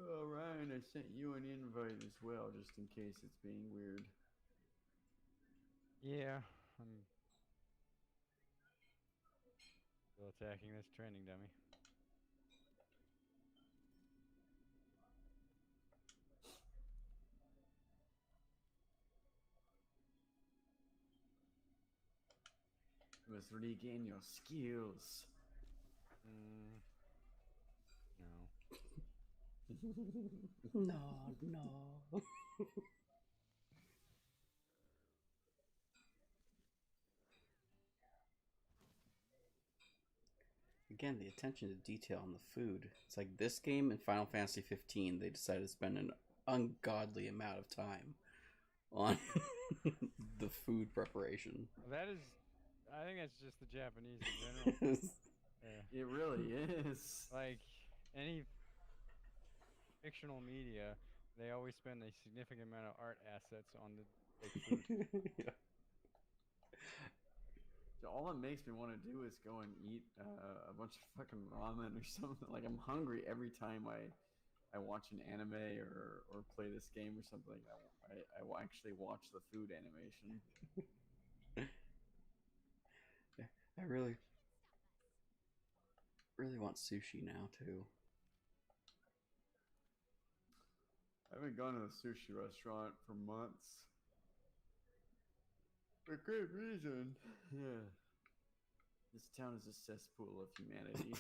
Oh, Ryan, I sent you an invite as well, just in case it's being weird. Yeah, I'm still attacking this training dummy. You must regain your skills. No. No. Again, the attention to detail on the food. It's like this game in Final Fantasy 15, they decided to spend an ungodly amount of time on the food preparation. That is, I think that's just the Japanese in general. Yeah. It really is. Like any fictional media, they always spend a significant amount of art assets on the fake food. Yeah. All it makes me want to do is go and eat a bunch of fucking ramen or something. Like, I'm hungry every time I watch an anime or play this game or something. I will actually watch the food animation. Yeah, I really want sushi now too. I haven't gone to a sushi restaurant for months. For good reason. Yeah. This town is a cesspool of humanity.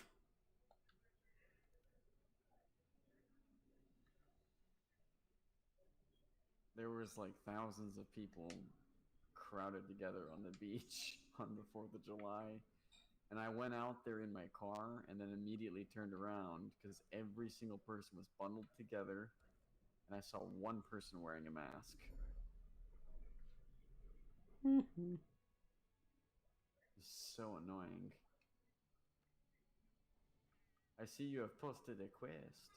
There was like thousands of people crowded together on the beach on the 4th of July. And I went out there in my car and then immediately turned around because every single person was bundled together. And I saw one person wearing a mask. Mm-hmm. It's so annoying. I see you have posted a quest.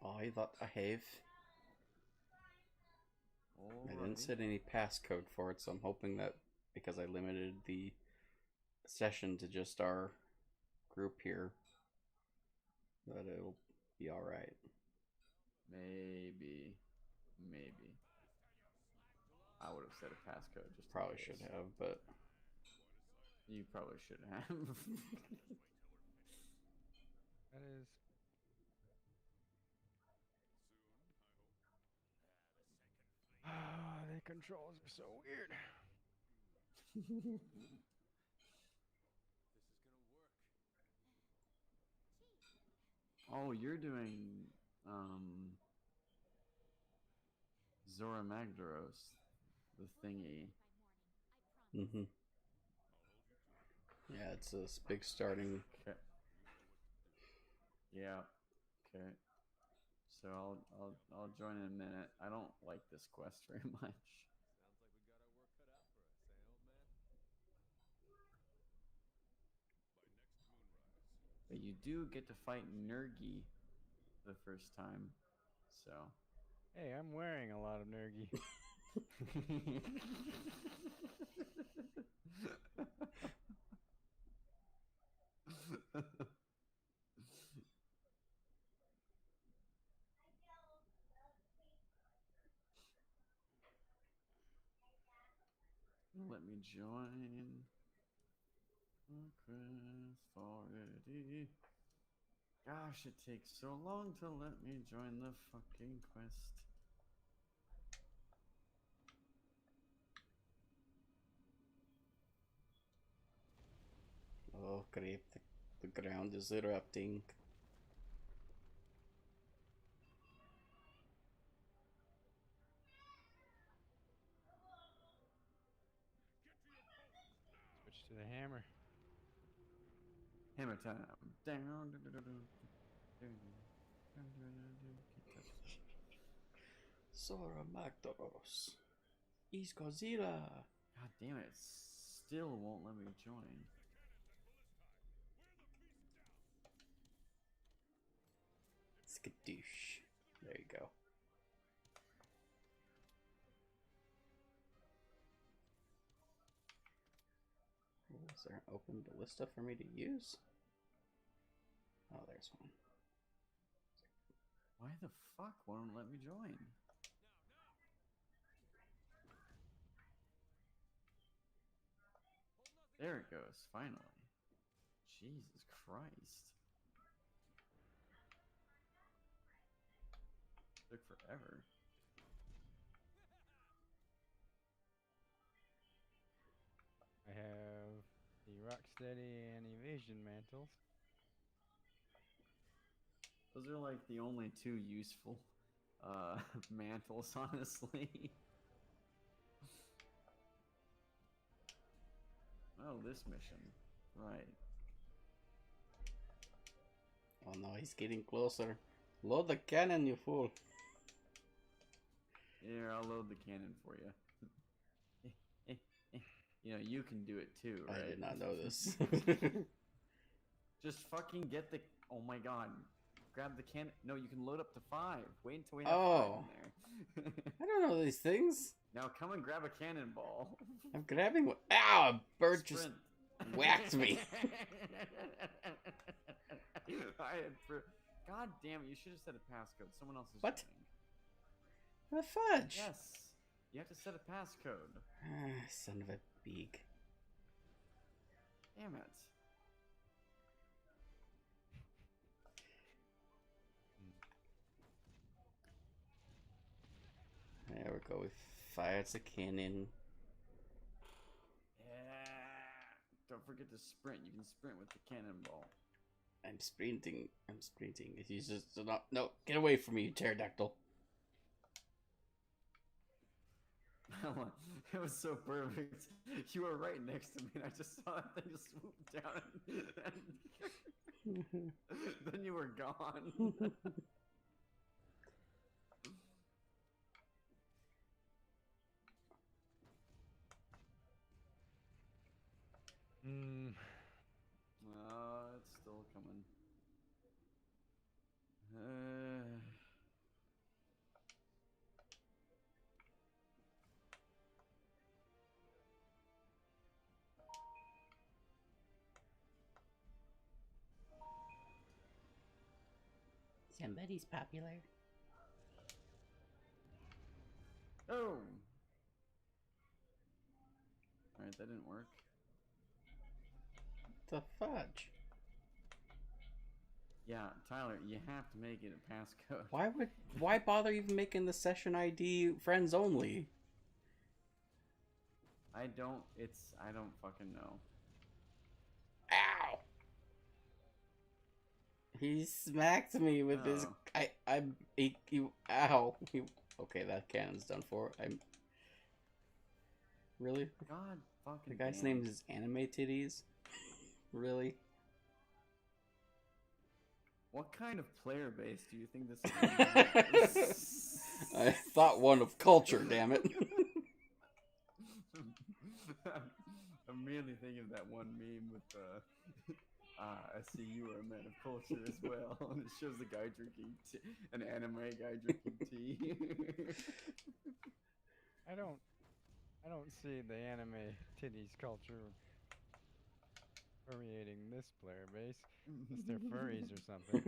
Oh, I thought I have. I didn't set any passcode for it, so I'm hoping that because I limited the session to just our group here, that it'll be alright. Maybe. I would have set a passcode just Probably in case. should have, but You probably should have. That is. Ah, the controls are so weird. This is gonna work. Oh, you're doing Zora Magdaros, the thingy. mm-hmm. Yeah, Yeah, it's a big starting. Okay. Yeah. Okay. So I'll join in a minute. I don't like this quest very much. Sounds like we got our work cut out for us, eh, old man? But you do get to fight Nergi for the first time. So. Hey, I'm wearing a lot of Nergi. Let me join. Quest already. Gosh, it takes so long to let me join the fucking quest. Oh, great. The ground is erupting. Switch to the hammer. Hammer time. Down. Sora Magdaros. East Godzilla. God damn it. Still won't let me join. Skadoosh. There you go. Is there an open ballista for me to use? Oh, there's one. Why the fuck won't it let me join? There it goes, finally. Jesus Christ. Took forever. I have the Rocksteady and Evasion mantles. Those are like the only two useful mantles, honestly. Oh, this mission. Right. Oh no, he's getting closer. Load the cannon, you fool. Here, I'll load the cannon for you. You know, you can do it too, right? I did not know this. Just fucking get the... Oh my god. Grab the cannon. No, you can load up to 5. Wait until we have 5 in there. I don't know these things. Now come and grab a cannonball. I'm grabbing one. Ow! A bird just Sprint. whacked me. God damn it, you should have set a passcode. Someone else is What? joining. The fudge! Yes. You have to set a passcode. Ah, son of a beak. Damn it. There we go. We fired the cannon. Yeah. Don't forget to sprint. You can sprint with the cannonball. I'm sprinting. I'm sprinting. He's just not. No, get away from me, you pterodactyl. It was so perfect. You were right next to me, and I just saw that thing just swoop down, and then you were gone. It's still coming. Somebody's popular. Oh! Alright, that didn't work. The fudge. Yeah, Tyler, you have to make it a passcode. Why bother even making the session ID friends only? I don't fucking know. Ow! He smacked me with his. Ow! Okay, that cannon's done for. Really? God fucking The guy's damn. name is Anime Titties. Really? What kind of player base do you think this is? I thought one of culture, damn it. I'm really thinking of that one meme with I see you are a man of culture as well. And it shows the guy drinking an anime guy drinking tea. I don't see the anime titties culture permeating this player base. Unless they're furries or something.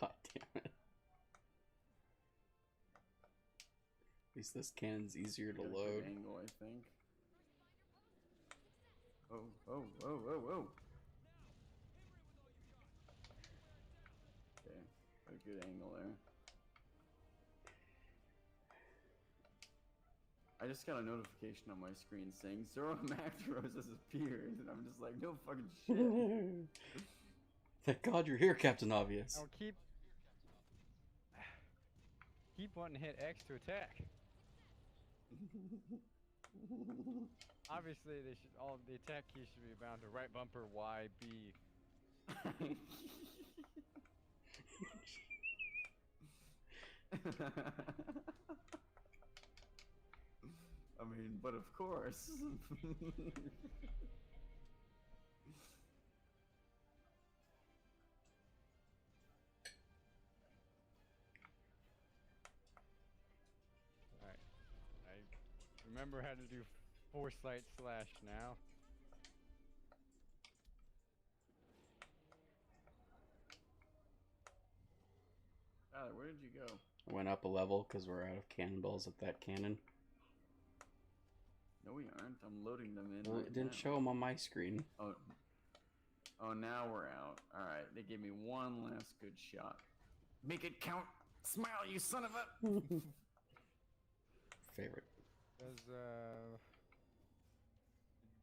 God damn it. At least this cannon's easier to Got a good load. angle, I think. Oh, oh, oh, oh, oh. Okay, got a good angle there. I just got a notification on my screen saying Zoro Macros has appeared, and I'm just like, no fucking shit. Thank God you're here, Captain Obvious. Oh, keep wanting to hit X to attack. Obviously, they should all the attack keys should be bound to right bumper Y B. I mean, but of course. Alright. I remember how to do foresight slash now. Tyler, where did you go? I went up a level because we're out of cannonballs at that cannon. No, we aren't. I'm loading them in. Well, right it didn't now. show them on my screen. Oh, now we're out. All right, they gave me one last good shot. Make it count. Smile, you son of a. Favorite. Does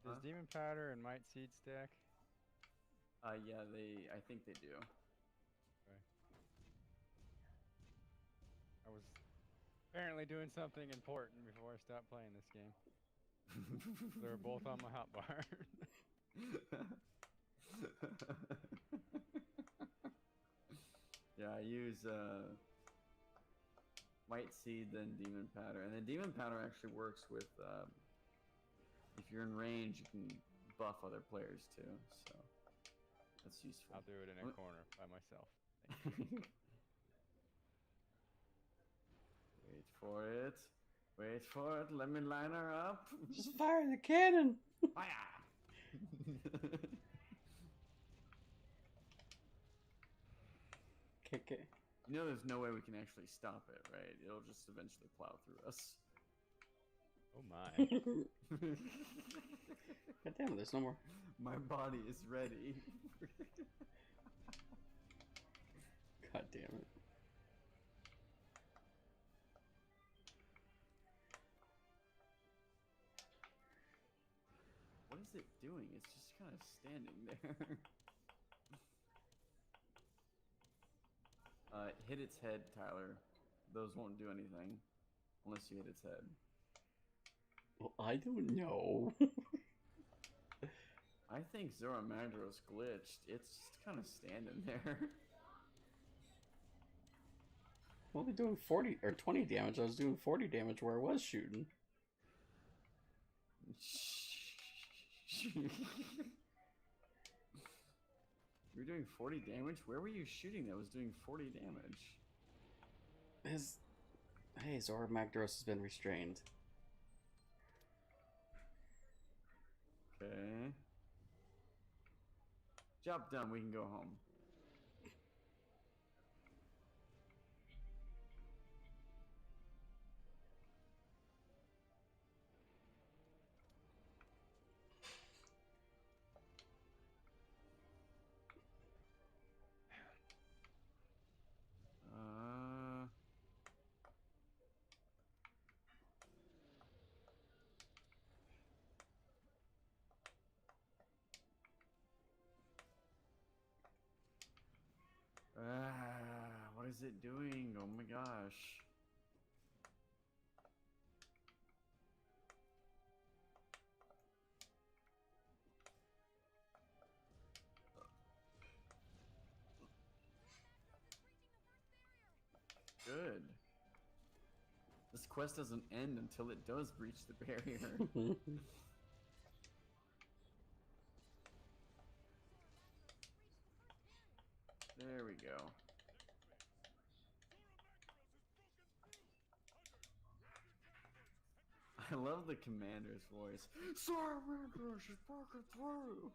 Huh? Demon Powder and Might Seed stack? Yeah, I think they do. I was apparently doing something important before I stopped playing this game. They were both on my hotbar. Yeah, I use Might Seed, then Demon Powder, and then Demon Powder actually works with if you're in range, you can buff other players too. So that's useful. I'll do it in a What? corner by myself. Wait for it. Wait for it. Let me line her up. Just fire the cannon! Fire! Kick it. You know there's no way we can actually stop it, right? It'll just eventually plow through us. Oh my. God damn it, there's no more. My body is ready. God damn it. What is it doing? It's just kind of standing there. Hit its head, Tyler. Those won't do anything. Unless you hit its head. Well, I don't know. I think Zora Magdaros glitched. It's just kind of standing there. Well, they're doing 40 or 20 damage. I was doing 40 damage where I was shooting. You were doing 40 damage? Where were you shooting that was doing 40 damage? Hey, Zora Magdaros has been restrained. Okay. Job done. We can go home. What is it doing? Oh my gosh. This quest doesn't end until it does breach the barrier. There we go. I love the commander's voice. Salamanders is broken through.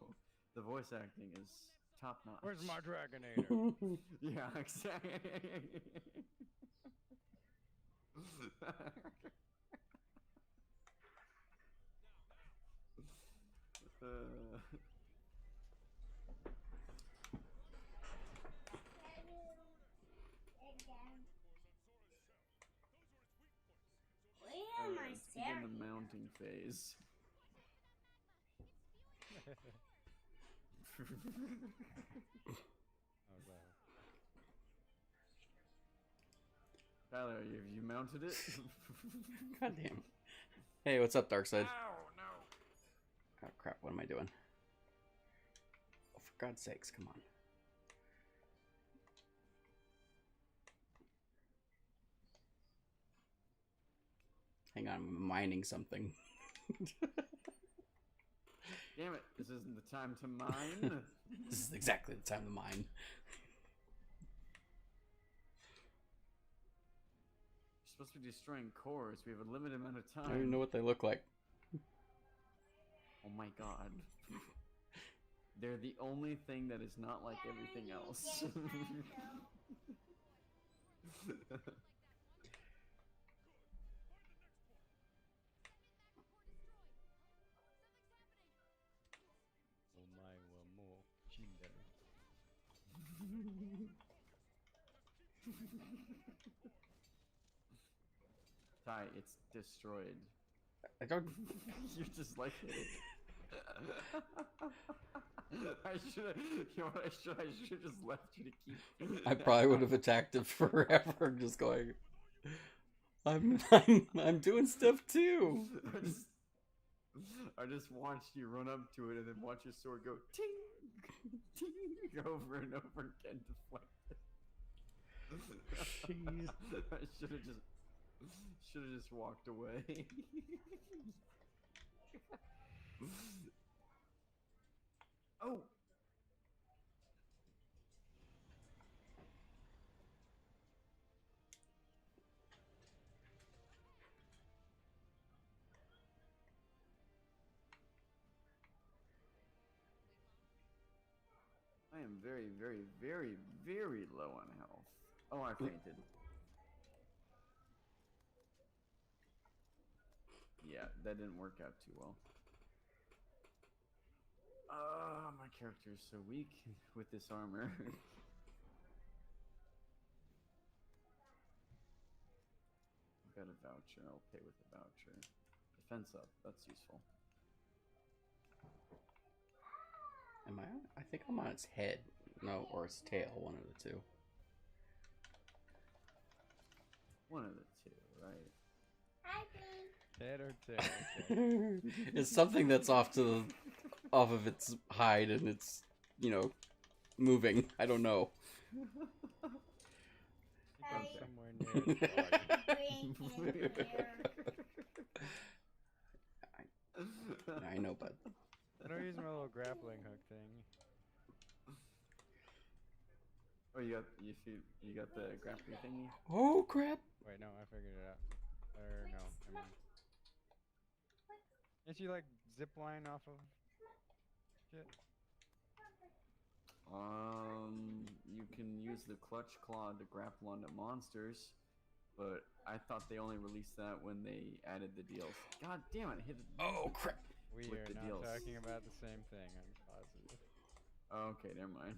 The voice acting is top notch. Where's my Dragonator? Yeah, exactly. Where am I Let's begin the staring? mounting phase. Oh, wow. Tyler, have you mounted it? God damn. Hey, what's up, Darkseid? Ow, no. Oh crap, what am I doing? Oh, for God's sakes, come on. Hang on, I'm mining something. Damn it, this isn't the time to mine. This is exactly the time to mine. You're supposed to be destroying cores. We have a limited amount of I time. don't even know what they look like. Oh my god. They're the only thing that is not like everything else. Omae wa mou shinderu. Ty, it's destroyed. I don't. You're just like it. I should have. You know what? I should have just left you to keep. I probably would have attacked it forever, just going. I'm doing stuff too. I just watched you run up to it and then watch your sword go ting, ting over and over again, deflected. Jeez. I should have just walked away. Oh. I am very, very, very, very low on health. Oh, I fainted. Yeah, that didn't work out too well. My character is so weak with this armor. I've got a voucher. I'll pay with a voucher. Defense up. That's useful. Am I? I think I'm on its head. No, or its tail. One of the two. One of the two, right? Hi, babe. Head or tail? Okay. It's something that's off of its hide and it's moving. I don't know. I think I'm Hi. somewhere near its body. Green in here. I know, but I don't use my little grappling hook thing. Oh, you got the grappling thingy? oh crap! Wait, no, I figured it out. Or no, never mind. Can't you like zip line off of shit? You can use the clutch claw to grapple onto monsters, but I thought they only released that when they added the deals. God damn it! I hit it. Oh crap! We With are the not deals. talking about the same thing, I'm positive. Oh, okay, never mind.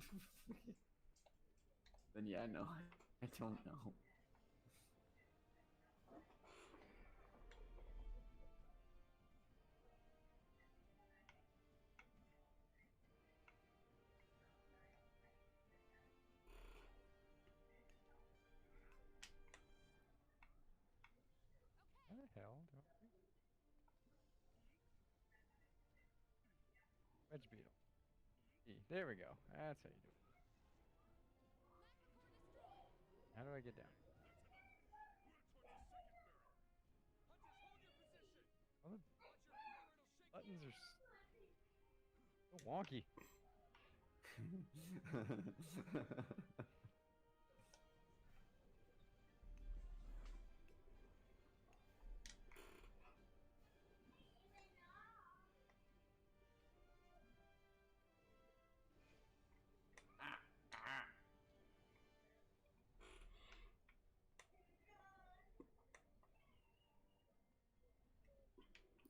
Then yeah, no, I don't know. How the hell do I... Wedge beetle. There we go. That's how you do it. How do I get down? buttons are so wonky.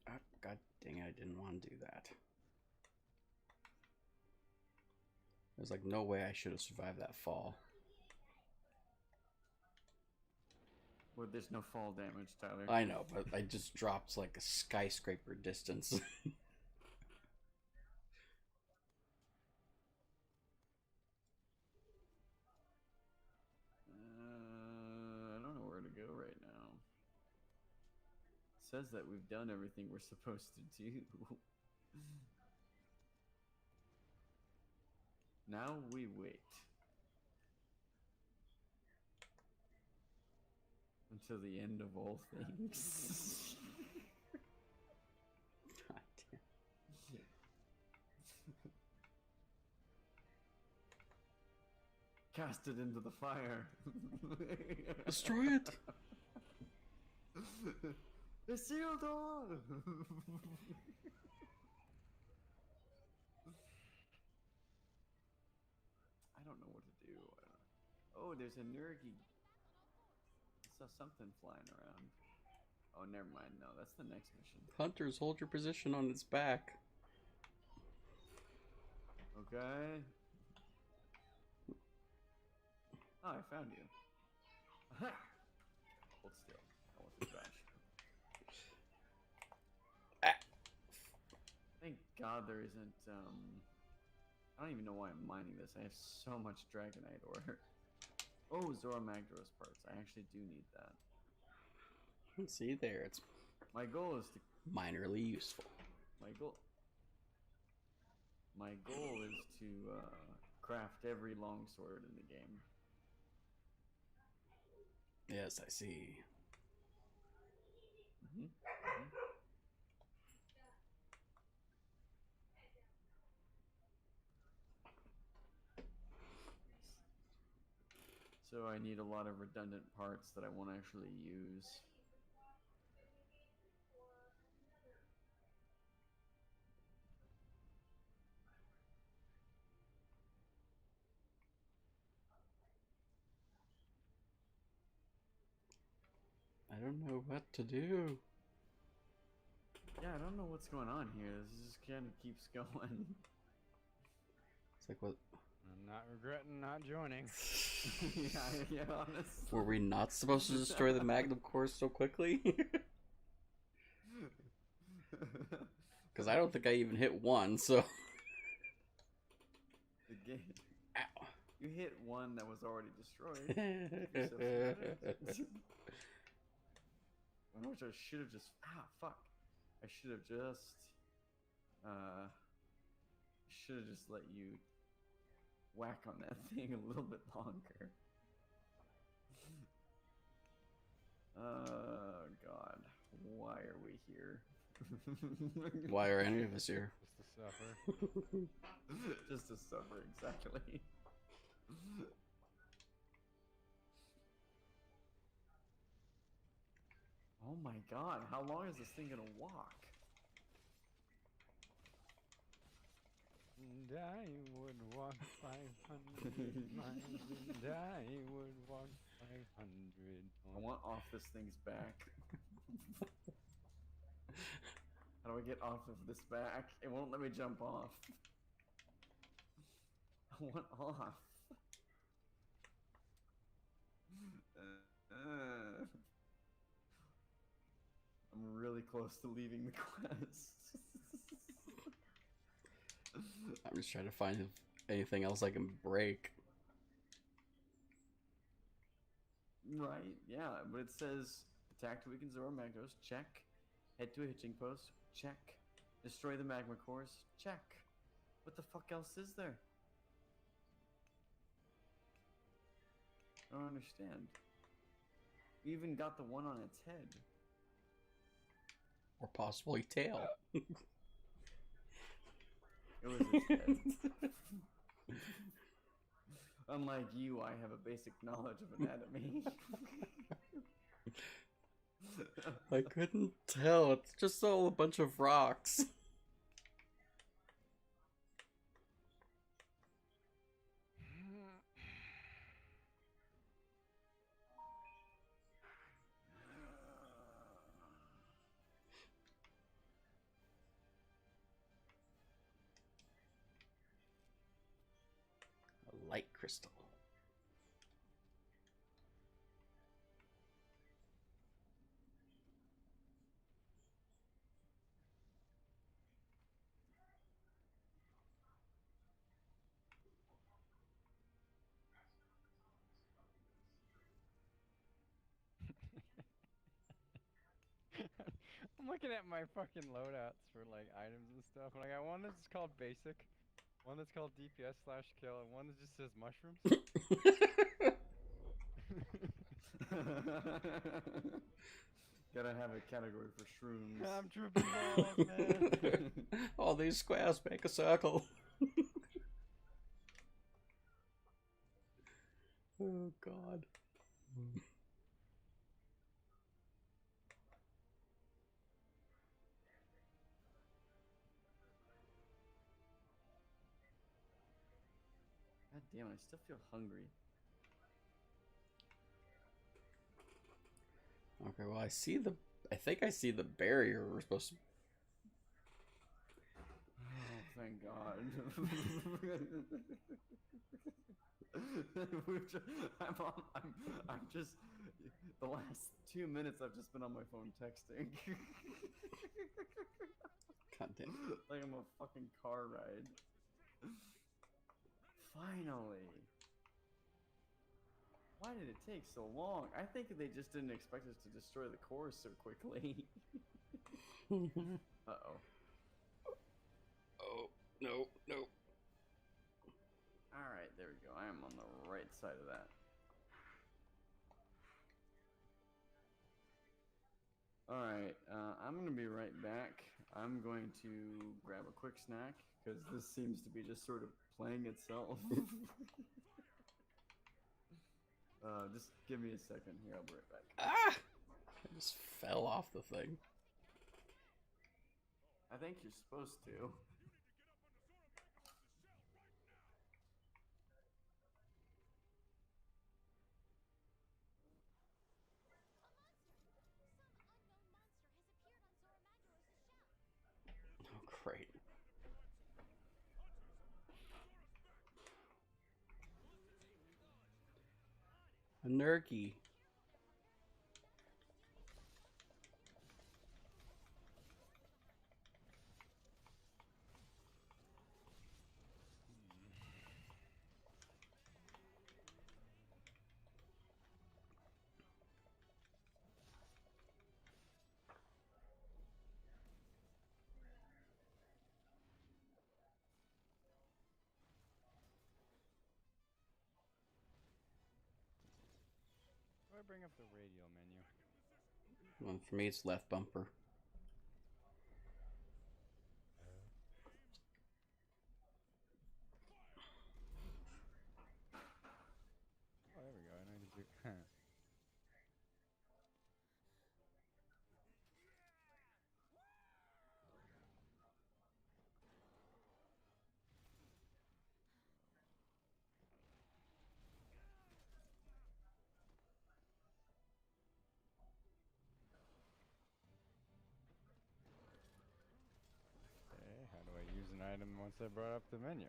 Ah, God dang it, I didn't want to do that. There's like no way I should have survived that fall. Well, there's no fall damage, Tyler. I know, but I just dropped like a skyscraper distance. I don't know where to go right now. It says that we've done everything we're supposed to do. Now we wait. Until the end of all things. God damn. Cast it into the fire. Destroy it! The seal door! I don't know what to do. Oh, there's a Nurgi. I saw something flying around. Oh, never mind. No, that's the next mission. Hunters, hold your position on its back. Okay. Oh, I found you. Aha! Hold still. I want the trash. Ah. Thank God there isn't, I don't even know why I'm mining this. I have so much Dragonite ore. Oh, Zora Magdaros parts. I actually do need that. See there, it's My goal is to... minorly useful. My goal is to, craft every longsword in the game. Yes, I see. Mm-hmm. So I need a lot of redundant parts that I won't actually use. I don't know what to do. Yeah, I don't know what's going on here. This just kind of keeps going. It's like, what? I'm not regretting not joining. yeah, honestly. Were we not supposed to destroy the Magnum Core so quickly? Because I don't think I even hit one, so... The game. Ow. You hit one that was already destroyed. Give yourself some credit. Which I should have just... Ah, fuck. I should have just... should have just let you whack on that thing a little bit longer. Oh, God. Why are we here? Why are any of us here? Just to suffer. Just to suffer, exactly. Oh my God, how long is this thing gonna walk? And I would walk 500 miles, and I would walk 500 I want off this thing's back. How do I get off of this back? It won't let me jump off. I want off. I'm really close to leaving the quest. I'm just trying to find if anything else I can break. Right, yeah, but it says attack to weaken Zora Magdaros, check. Head to a hitching post, check. Destroy the magma cores, check. What the fuck else is there? I don't understand. We even got the one on its head. Or possibly tail. It was his head. Unlike you, I have a basic knowledge of anatomy. I couldn't tell. It's just all a bunch of rocks. A light crystal. I'm looking at my fucking loadouts for like items and stuff. Like I one that's called basic, one that's called DPS/kill, and one that just says mushrooms. Gotta have a category for shrooms. I'm tripping balls, man. All these squares make a circle. Oh God. God damn, I still feel hungry. Okay, well I think I see the barrier we're supposed to. Oh, thank God. I'm just the last 2 minutes I've just been on my phone texting. God damn. Like I'm a fucking car ride. Finally. Why did it take so long? I think they just didn't expect us to destroy the core so quickly. Uh-oh. Oh, no, no. Alright, there we go. I am on the right side of that. Alright, I'm gonna be right back. I'm going to grab a quick snack, because this seems to be just sort of playing itself. Just give me a second here, I'll be right back. Ah! I just fell off the thing. I think you're supposed to. Oh, great. A Nurky. Why bring up the radial menu? Well, for me, it's left bumper. Oh, there we go. I know you do. Okay, how do I use an item once I brought up the menu?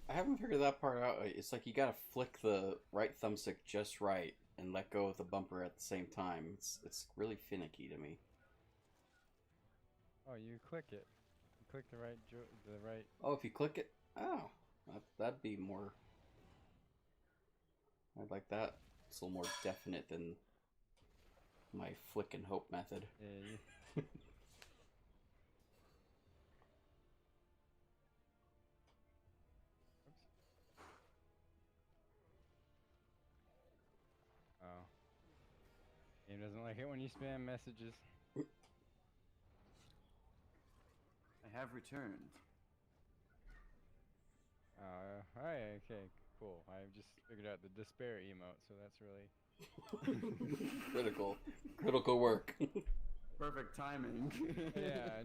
I haven't figured that part out. It's like you gotta flick the right thumbstick just right and let go of the bumper at the same time. It's really finicky to me. Oh, you click it. You click the right. Oh, if you click it, oh, that'd be more. I'd like that. It's a little more definite than my flick and hope method. Yeah. Oops. Oh. Game doesn't like it when you spam messages. I have returned. Hi, okay, cool. I just figured out the despair emote, so that's really Critical work. Perfect timing. yeah.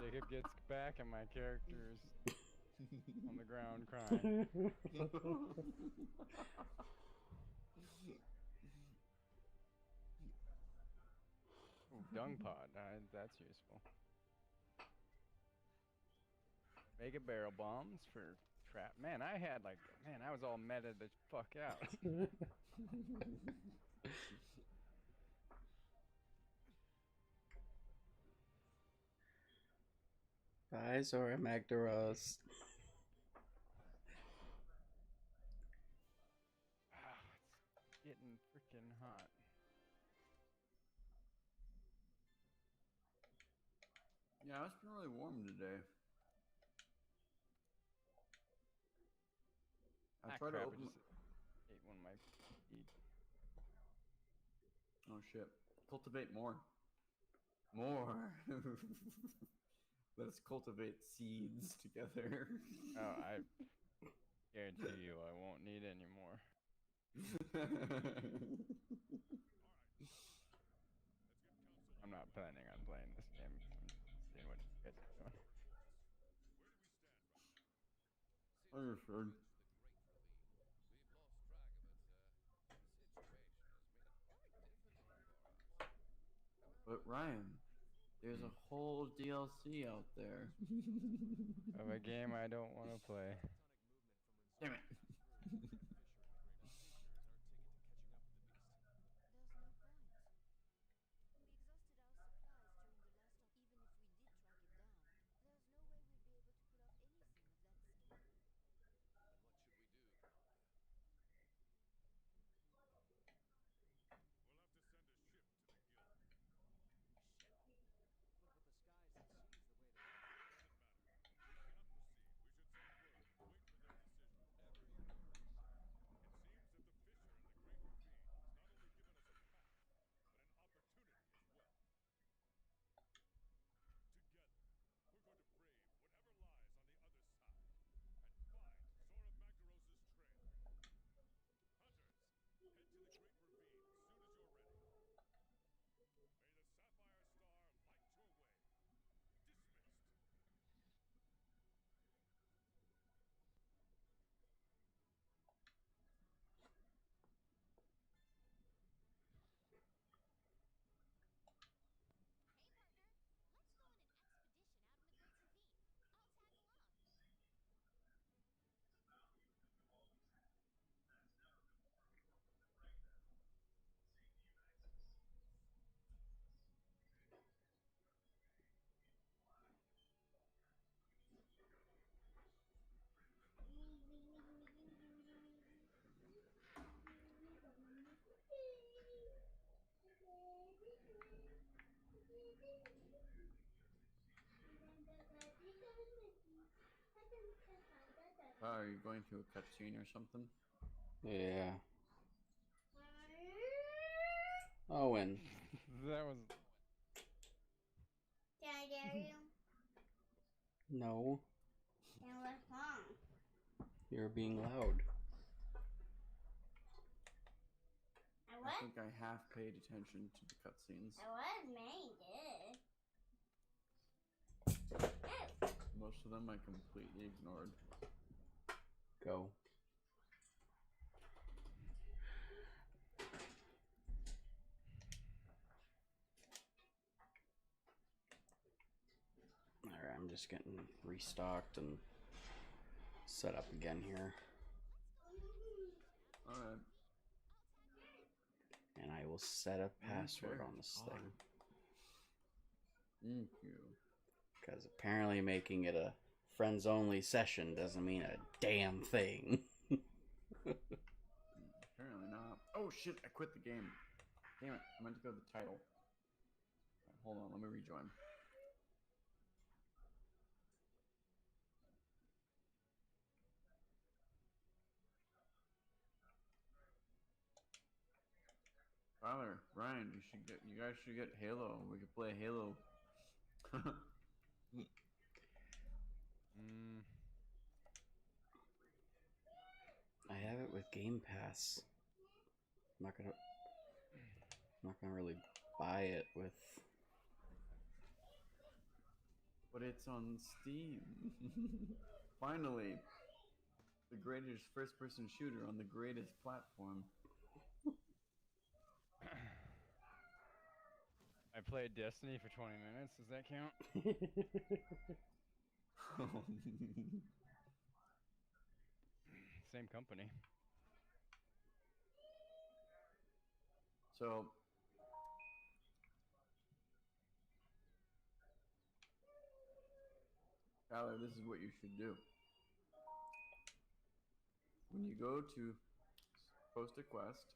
Jacob gets back, and my character's on the ground crying. Ooh, dung pod. That's useful. Mega barrel bombs for trap. Man, I was all meta the fuck out. Bye, Zora Magdaros. It's getting freaking hot. Yeah, it's been really warm today. I tried to Crap, open. I just ate one of my feet. Oh shit! Cultivate more. More. Let's cultivate seeds together. Oh, I guarantee you I won't need any more. I'm not planning on playing this game. I'm seeing what you guys are doing. Understood. We've lost track of it, sir. The situation has made it quite difficult for us. But Ryan, there's a whole DLC out there. Of a game I don't want to play. Damn it. Are you going through a cutscene or something? Yeah. Owen. That was. Can I dare you? No. And what's wrong? You're being loud. I I think I half paid attention to the cutscenes. was made it. Oh. Most of them I completely ignored. Go. Alright, I'm just getting restocked and set up again here. Alright. And I will set a password on this thing. Thank you. Because apparently making it a friends only session doesn't mean a damn thing. Apparently not. Oh shit, I quit the game. Damn it, I meant to go to the title. Right, hold on, let me rejoin. Tyler, Ryan, you guys should get Halo. We could play Halo. have it with Game Pass. I'm not gonna really buy it with. But it's on Steam. Finally, the greatest first-person shooter on the greatest platform. I played Destiny for 20 minutes. Does that count? Same company. So, Tyler, this is what you should do. When you go to post a quest,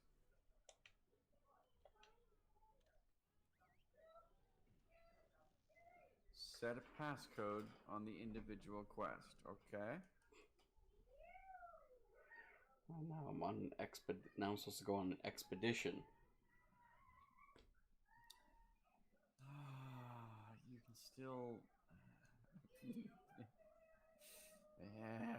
set a passcode on the individual quest, okay? Well, now I'm on an Now I'm supposed to go on an expedition. You can still. Yeah.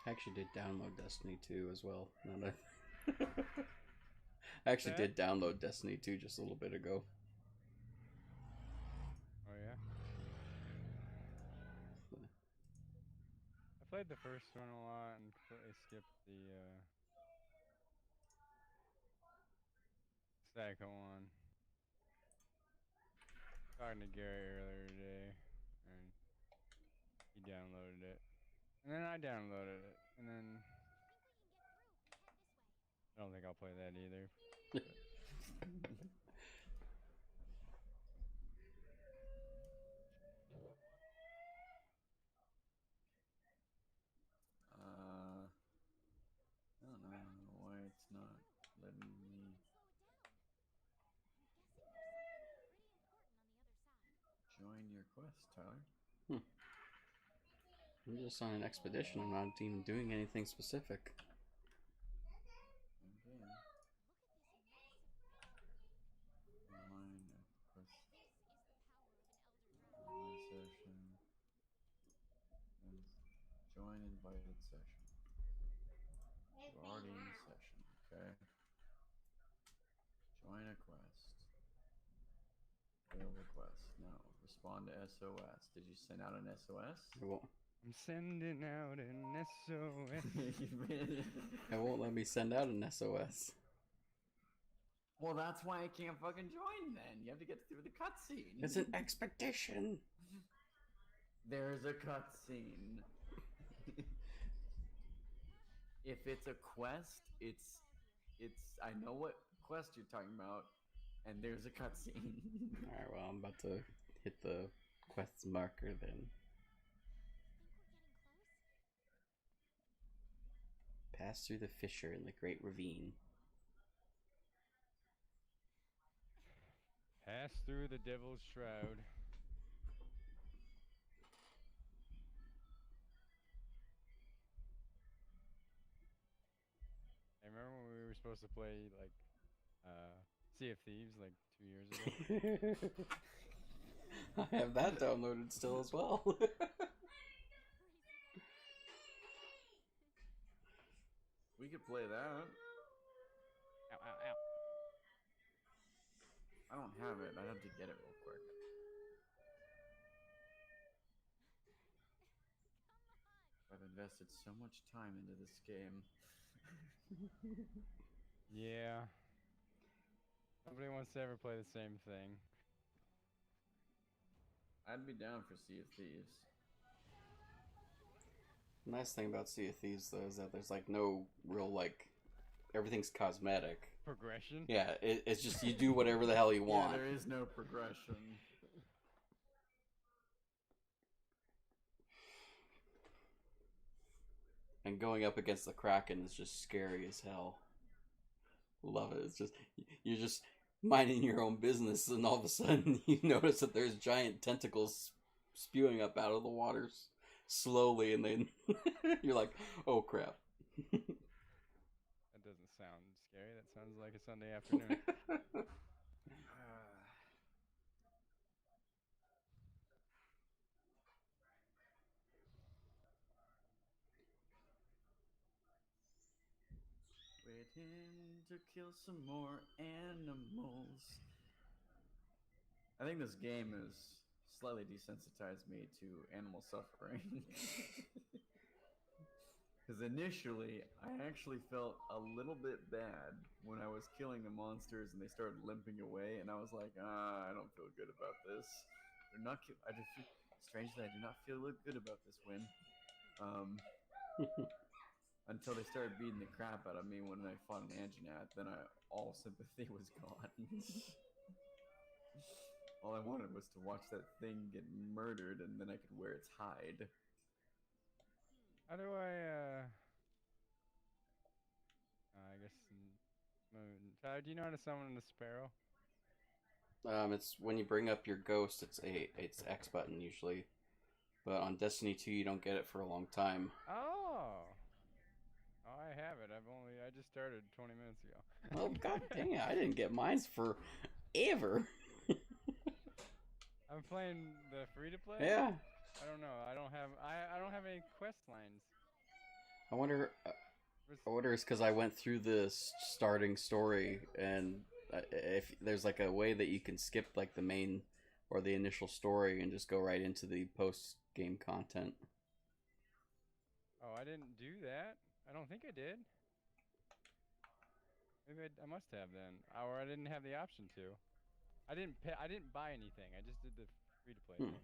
I actually did download Destiny 2 as well. I actually did download Destiny 2 just a little bit ago. Oh yeah. I played the first one a lot and completely skipped the second one. Talking to Gary earlier today, and he downloaded it, and then I downloaded it, and then I don't think I'll play that either. I don't know why it's not letting me join your quest, Tyler. I'm just on an expedition. I'm not even doing anything specific. Okay. Online quest. Online session. And join invited session. You're already in the session, okay? Join a quest. Fail request. No. Respond to SOS. Did you send out an SOS? It won't. I'm sending out an SOS. It won't let me send out an SOS. Well, that's why I can't fucking join then. You have to get through the cutscene. It's an expedition. There's a cutscene. If it's a quest, it's I know what quest you're talking about, and there's a cutscene. Alright, well, I'm about to hit the quest marker then. Pass through the fissure in the Great Ravine. Pass through the Devil's Shroud. supposed to play like Sea of Thieves like 2 years ago. I have that downloaded still as well. We could play that. Ow, ow, ow. I don't have it. I have to get it real quick. I've invested so much time into this game. Yeah. Nobody wants to ever play the same thing. I'd be down for Sea of Thieves. The nice thing about Sea of Thieves though is that there's like no real like everything's cosmetic. Progression? Yeah, it's just you do whatever the hell you want. Yeah, there is no progression. And going up against the Kraken is just scary as hell. Love it. It's just you're just minding your own business, and all of a sudden you notice that there's giant tentacles spewing up out of the waters slowly, and then you're like, "Oh crap!" That doesn't sound scary. That sounds like a Sunday afternoon. Waiting to kill some more animals. I think this game has slightly desensitized me to animal suffering. Because initially, I actually felt a little bit bad when I was killing the monsters and they started limping away, and I was like, I don't feel good about this. They're not. I just feel, strangely, I do not feel good about this win. Until they started beating the crap out of me when I fought an Anjanath, then all sympathy was gone. All I wanted was to watch that thing get murdered, and then I could wear its hide. How do I guess Tyler, do you know how to summon the sparrow? It's when you bring up your ghost, it's X button usually, but on Destiny 2 you don't get it for a long time. Oh, I have it. I just started 20 minutes ago. Well, god dang it, I didn't get mine for ever. I'm playing the free to play. Yeah, I don't know. I don't have any quest lines. I wonder. I wonder it's because I went through this starting story, and if there's like a way that you can skip like the main or the initial story and just go right into the post game content. Oh, I didn't do that. I don't think I did. Maybe I must have then, or I didn't have the option to. I didn't pay, I didn't buy anything. I just did the free to play thing.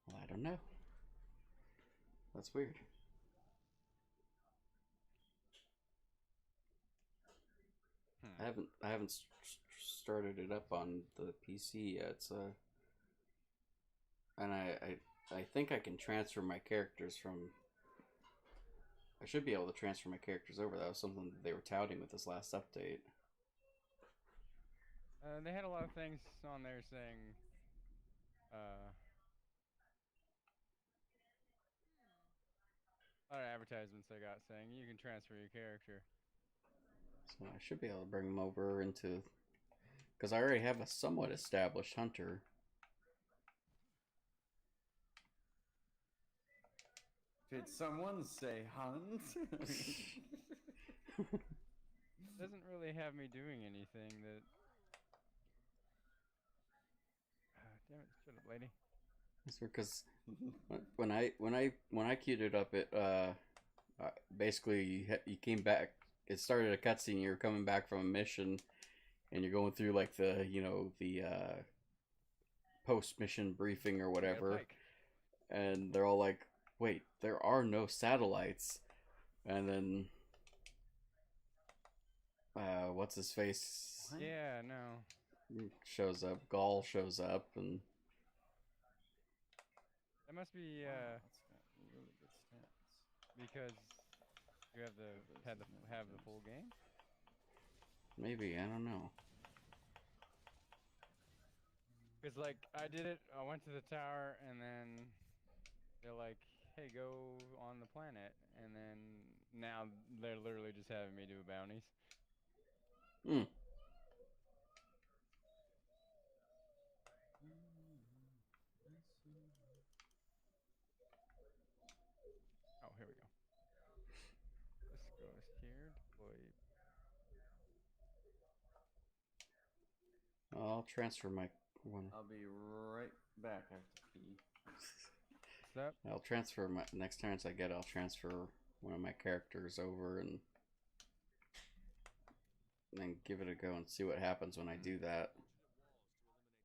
Well, I don't know. That's weird. I haven't started it up on the PC yet. And I think I can transfer my characters from. I should be able to transfer my characters over. That was something that they were touting with this last update. They had a lot of things on there saying, a lot of advertisements I got saying you can transfer your character. So I should be able to bring them over into. Because I already have a somewhat established hunter. Did someone say hunt? Doesn't really have me doing anything that. Damn it! Shut up, lady. That's because when I queued it up, it basically you came back. It started a cutscene. You were coming back from a mission, and you're going through like the post mission briefing or whatever, and they're all like, "Wait, there are no satellites," and then what's his face? What? Yeah, no. Shows up. Gaul shows up, and That must be Wow, that's got really good stats. because you have the full game. maybe I don't know. Because like I did it, I went to the tower, and then they're like, "Hey, go on the planet," and then now they're literally just having me do bounties. Hmm. Oh, here we go. This goes here. Deploy. I'll transfer my one. I'll be right back. I have to pee. What's that? I'll transfer my next chance I get. I'll transfer one of my characters over and then give it a go and see what happens when I do that.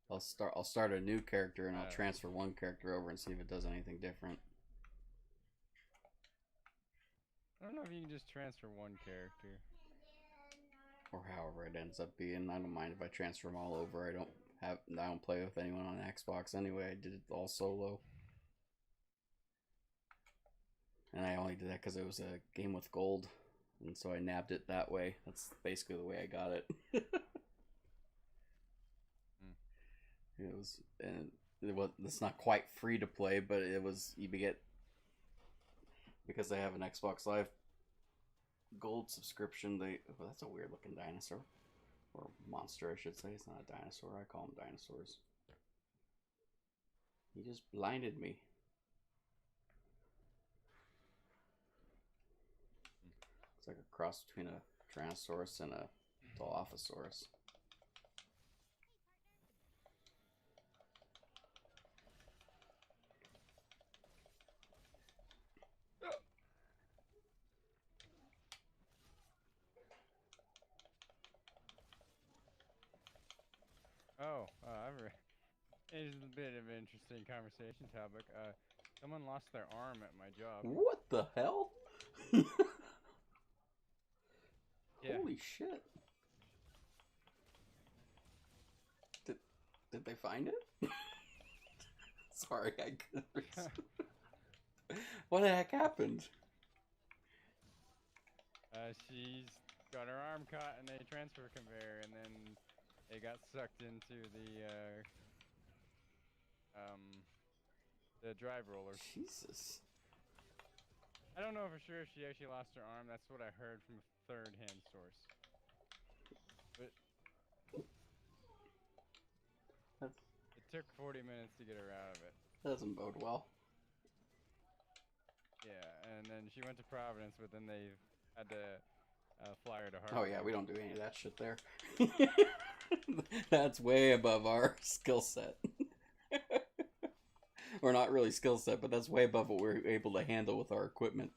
I'll start a new character and I'll transfer one character over and see if it does anything different. I don't know if you can just transfer one character. Or however it ends up being. I don't mind if I transfer them all over. I don't play with anyone on Xbox anyway. I did it all solo. And I only did that because it was a game with gold. And so I nabbed it that way. That's basically the way I got it. It was, and it's not quite free to play, but it was, you get, because I have an Xbox Live gold subscription, well, that's a weird looking dinosaur. Or monster, I should say. It's not a dinosaur. I call them dinosaurs. He just blinded me. It's like a cross between a Tyrannosaurus and a Dilophosaurus. Oh, it's a bit of an interesting conversation topic. Someone lost their arm at my job. What the hell? Yeah. Holy shit. Did they find it? Sorry, I couldn't. What the heck happened? She's got her arm caught in a transfer conveyor, and then it got sucked into the drive roller. Jesus. I don't know for sure if she actually lost her arm. That's what I heard from a third-hand source. But it took 40 minutes to get her out of it. That doesn't bode well. Yeah, and then she went to Providence, but then they had to fly her to Oh Harvard. yeah, we don't do any of that shit there. That's way above our skill set. Or not really skill set, but that's way above what we're able to handle with our equipment.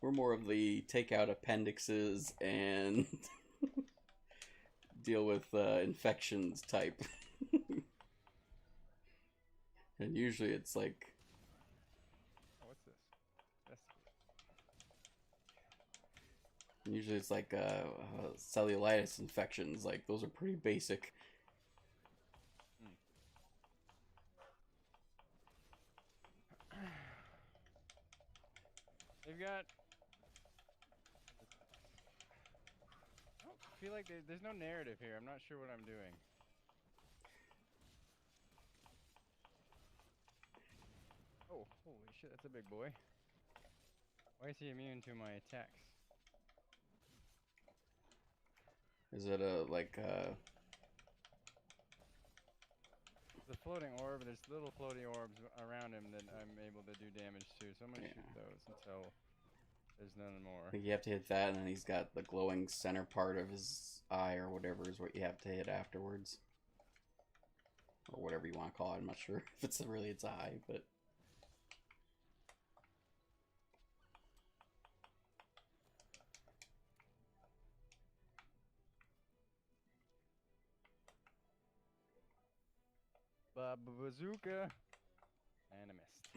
We're more of the take out appendixes and deal with infections type. And usually it's like... Oh, what's this? Usually it's like cellulitis infections. Like, those are pretty basic. They've got... I don't feel like there's no narrative here. I'm not sure what I'm doing. Oh, holy shit, that's a big boy. Why is he immune to my attacks? Is it The floating orb, there's little floating orbs around him that I'm able to do damage to, so I'm gonna shoot those until there's none more. I think you have to hit that, and then he's got the glowing center part of his eye or whatever is what you have to hit afterwards. Or whatever you want to call it. I'm not sure if it's really its eye, but... Bazooka! And I missed.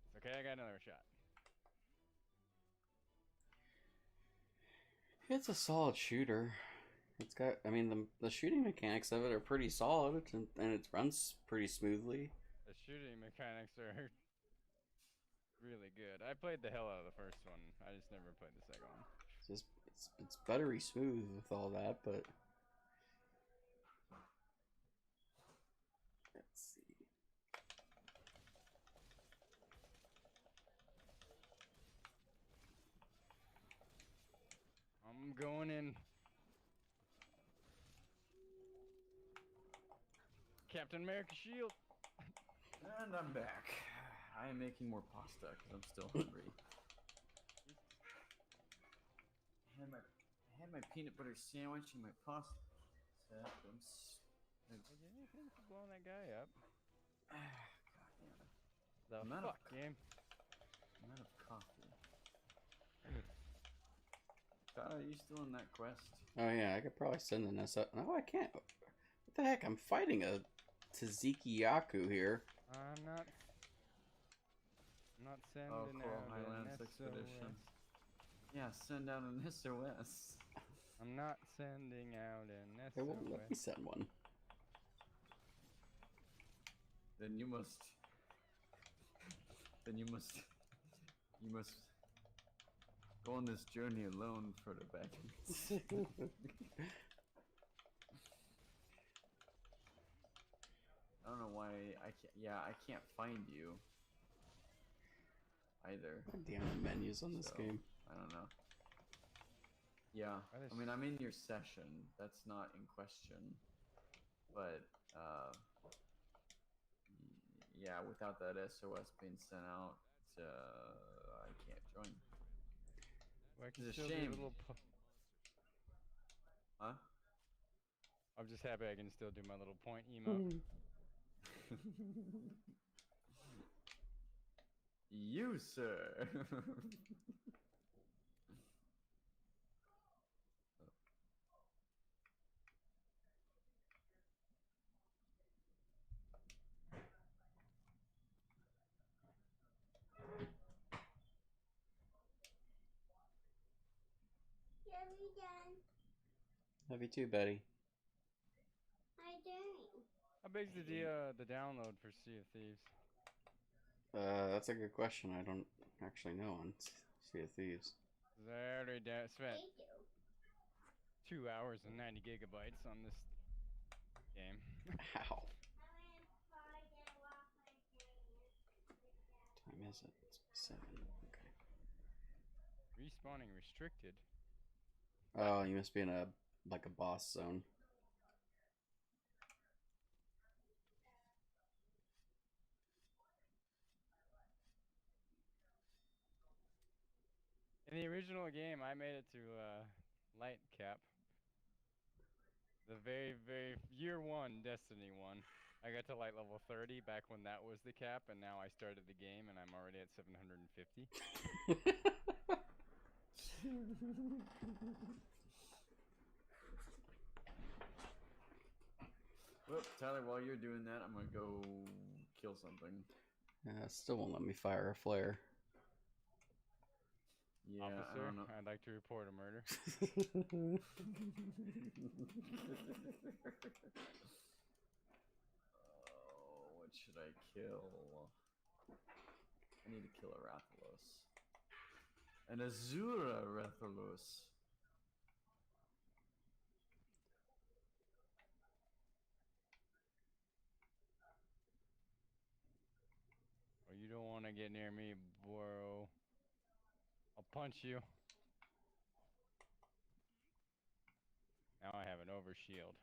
It's okay, I got another shot. It's a solid shooter. It's got, I mean, the shooting mechanics of it are pretty solid, and it runs pretty smoothly. The shooting mechanics are really good. I played the hell out of the first one. I just never played the second one. It's buttery smooth with all that, but I'm going in. Captain America shield. And I'm back. I am making more pasta because I'm still hungry. I had my peanut butter sandwich and my pasta. Hey, didn't you think you blowing that guy up? God damn it. The I'm out fuck of game. I'm out of coffee. Tyler, are you still in that quest? Oh yeah, I could probably send an S. No, I can't. What the heck? I'm fighting a Taziki Yaku here. I'm not sending Oh, Coral out Highlands an Expedition. SOS. Yeah, send out an SOS. I'm not sending out an It won't let me SOS. send one. Then you must. Then you must. You must go on this journey alone for the backwards. I don't know why I can't. Yeah, I can't find you either. God damn the menus on this So, game. I don't know. Yeah, I mean, I'm in your session. That's not in question. But, yeah, without that SOS being sent out, I can't join. Well, I can It's a still do shame. the little. Huh? I'm just happy I can still do my little point emote. You, sir. Yeah, we done. Love you too, Betty. I doing. How big's the download for Sea of Thieves? That's a good question. I don't actually know on Sea of Thieves. 'Cause I already spent They do. 2 hours and 90 gigabytes on this game. How? I went far down walk my journey. What time is it? It's 7. Okay. Respawning restricted. Oh, you must be in a boss zone. In the original game, I made it to light cap. The very year 1 Destiny 1. I got to light level 30 back when that was the cap, and now I started the game and I'm already at 750. Well, Tyler, while you're doing that, I'm gonna go kill something. Still won't let me fire a flare. Yeah, I Officer, don't know. I'd like to report a murder. Oh, what should I kill? I need to kill a Rathalos. An Azura Rathalos. Oh, you don't want to get near me, bro. I'll punch you. Now I have an overshield.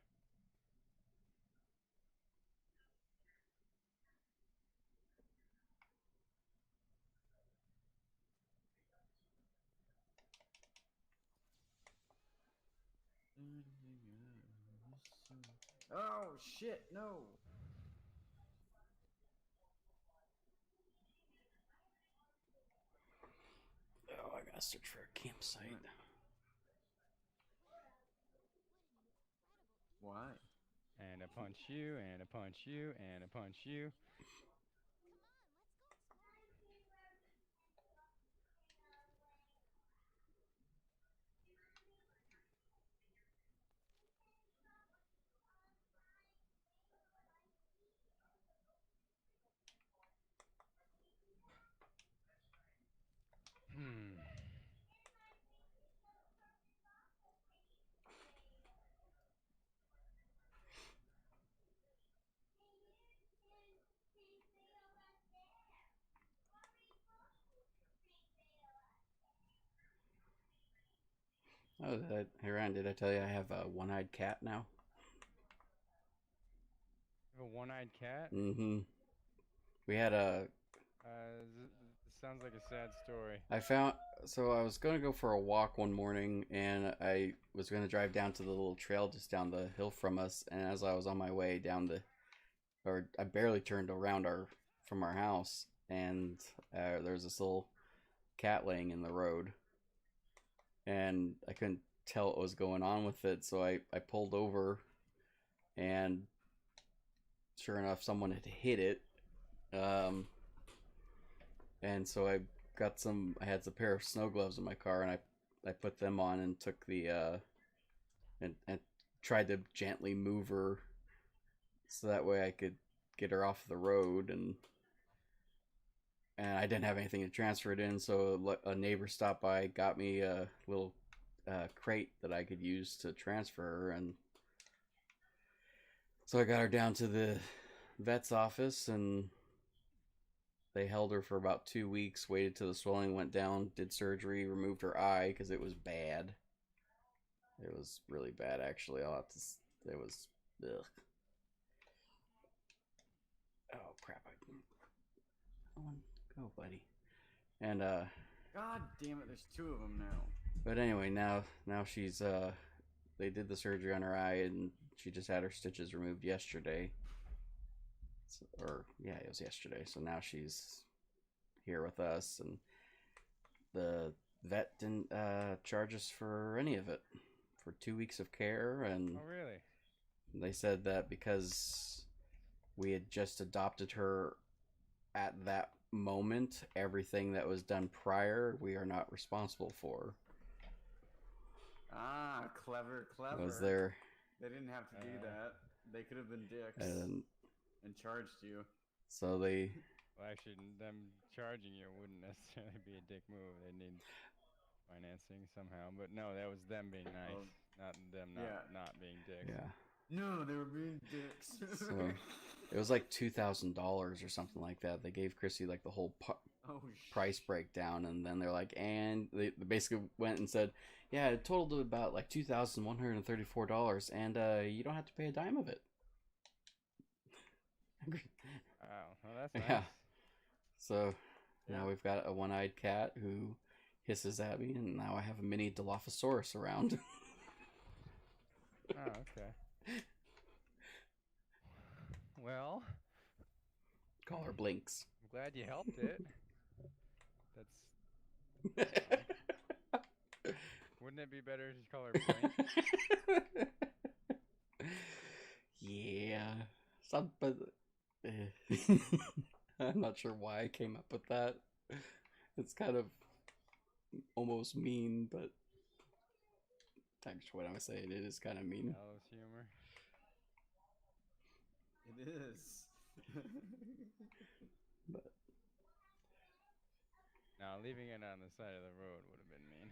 Oh shit, no! Oh, I gotta search for a campsite. Why? And I punch you, and I punch you, and I punch you. Hmm. Oh, hey Ryan, did I tell you I have a one-eyed cat now? You have a one-eyed cat? Mm-hmm. We had a. This sounds like a sad story. So I was gonna go for a walk one morning, and I was gonna drive down to the little trail just down the hill from us. And as I was on my way down or I barely turned around from our house, and there was this little cat laying in the road, and I couldn't tell what was going on with it, so I pulled over, and sure enough, someone had hit it. And so I had a pair of snow gloves in my car, and I put them on and took and tried to gently move her so that way I could get her off the road, and I didn't have anything to transfer it in, so a neighbor stopped by, got me a little crate that I could use to transfer her, and so I got her down to the vet's office, and they held her for about 2 weeks, waited till the swelling went down, did surgery, removed her eye because it was bad. It was really bad, actually. It was, ugh. Oh crap! Go, buddy. And God damn it! There's two of them now. but anyway, now she's they did the surgery on her eye, and she just had her stitches removed yesterday. It was yesterday. So now she's here with us, and the vet didn't charge us for any of it for 2 weeks of care, and Oh, really? they said that because we had just adopted her at that moment, everything that was done prior, we are not responsible for. Ah, clever. Was there? They didn't have to do that. They could have been dicks And and charged you. so they. Well, actually, them charging you wouldn't necessarily be a dick move. They need financing somehow. But no, that was them being nice, Oh. not them not being dicks. Yeah. No, they were being dicks. So it was like $2,000 or something like that. They gave Chrissy like the whole Oh, price breakdown, and then they're like, and they basically went and said, yeah, it totaled about like $2,134, and you don't have to pay a dime of it. Wow, well, that's nice. Yeah. So Yeah. now we've got a one-eyed cat who hisses at me, and now I have a mini Dilophosaurus around. Oh, okay. Well, Call her Blinks. I'm glad you helped it. That's. Wouldn't it be better if you call her Blink? Yeah. But I'm not sure why I came up with that. It's kind of almost mean, but actually, what I'm saying, it is kind of mean. Gallows humor. it is. But Now, leaving it on the side of the road would have been mean.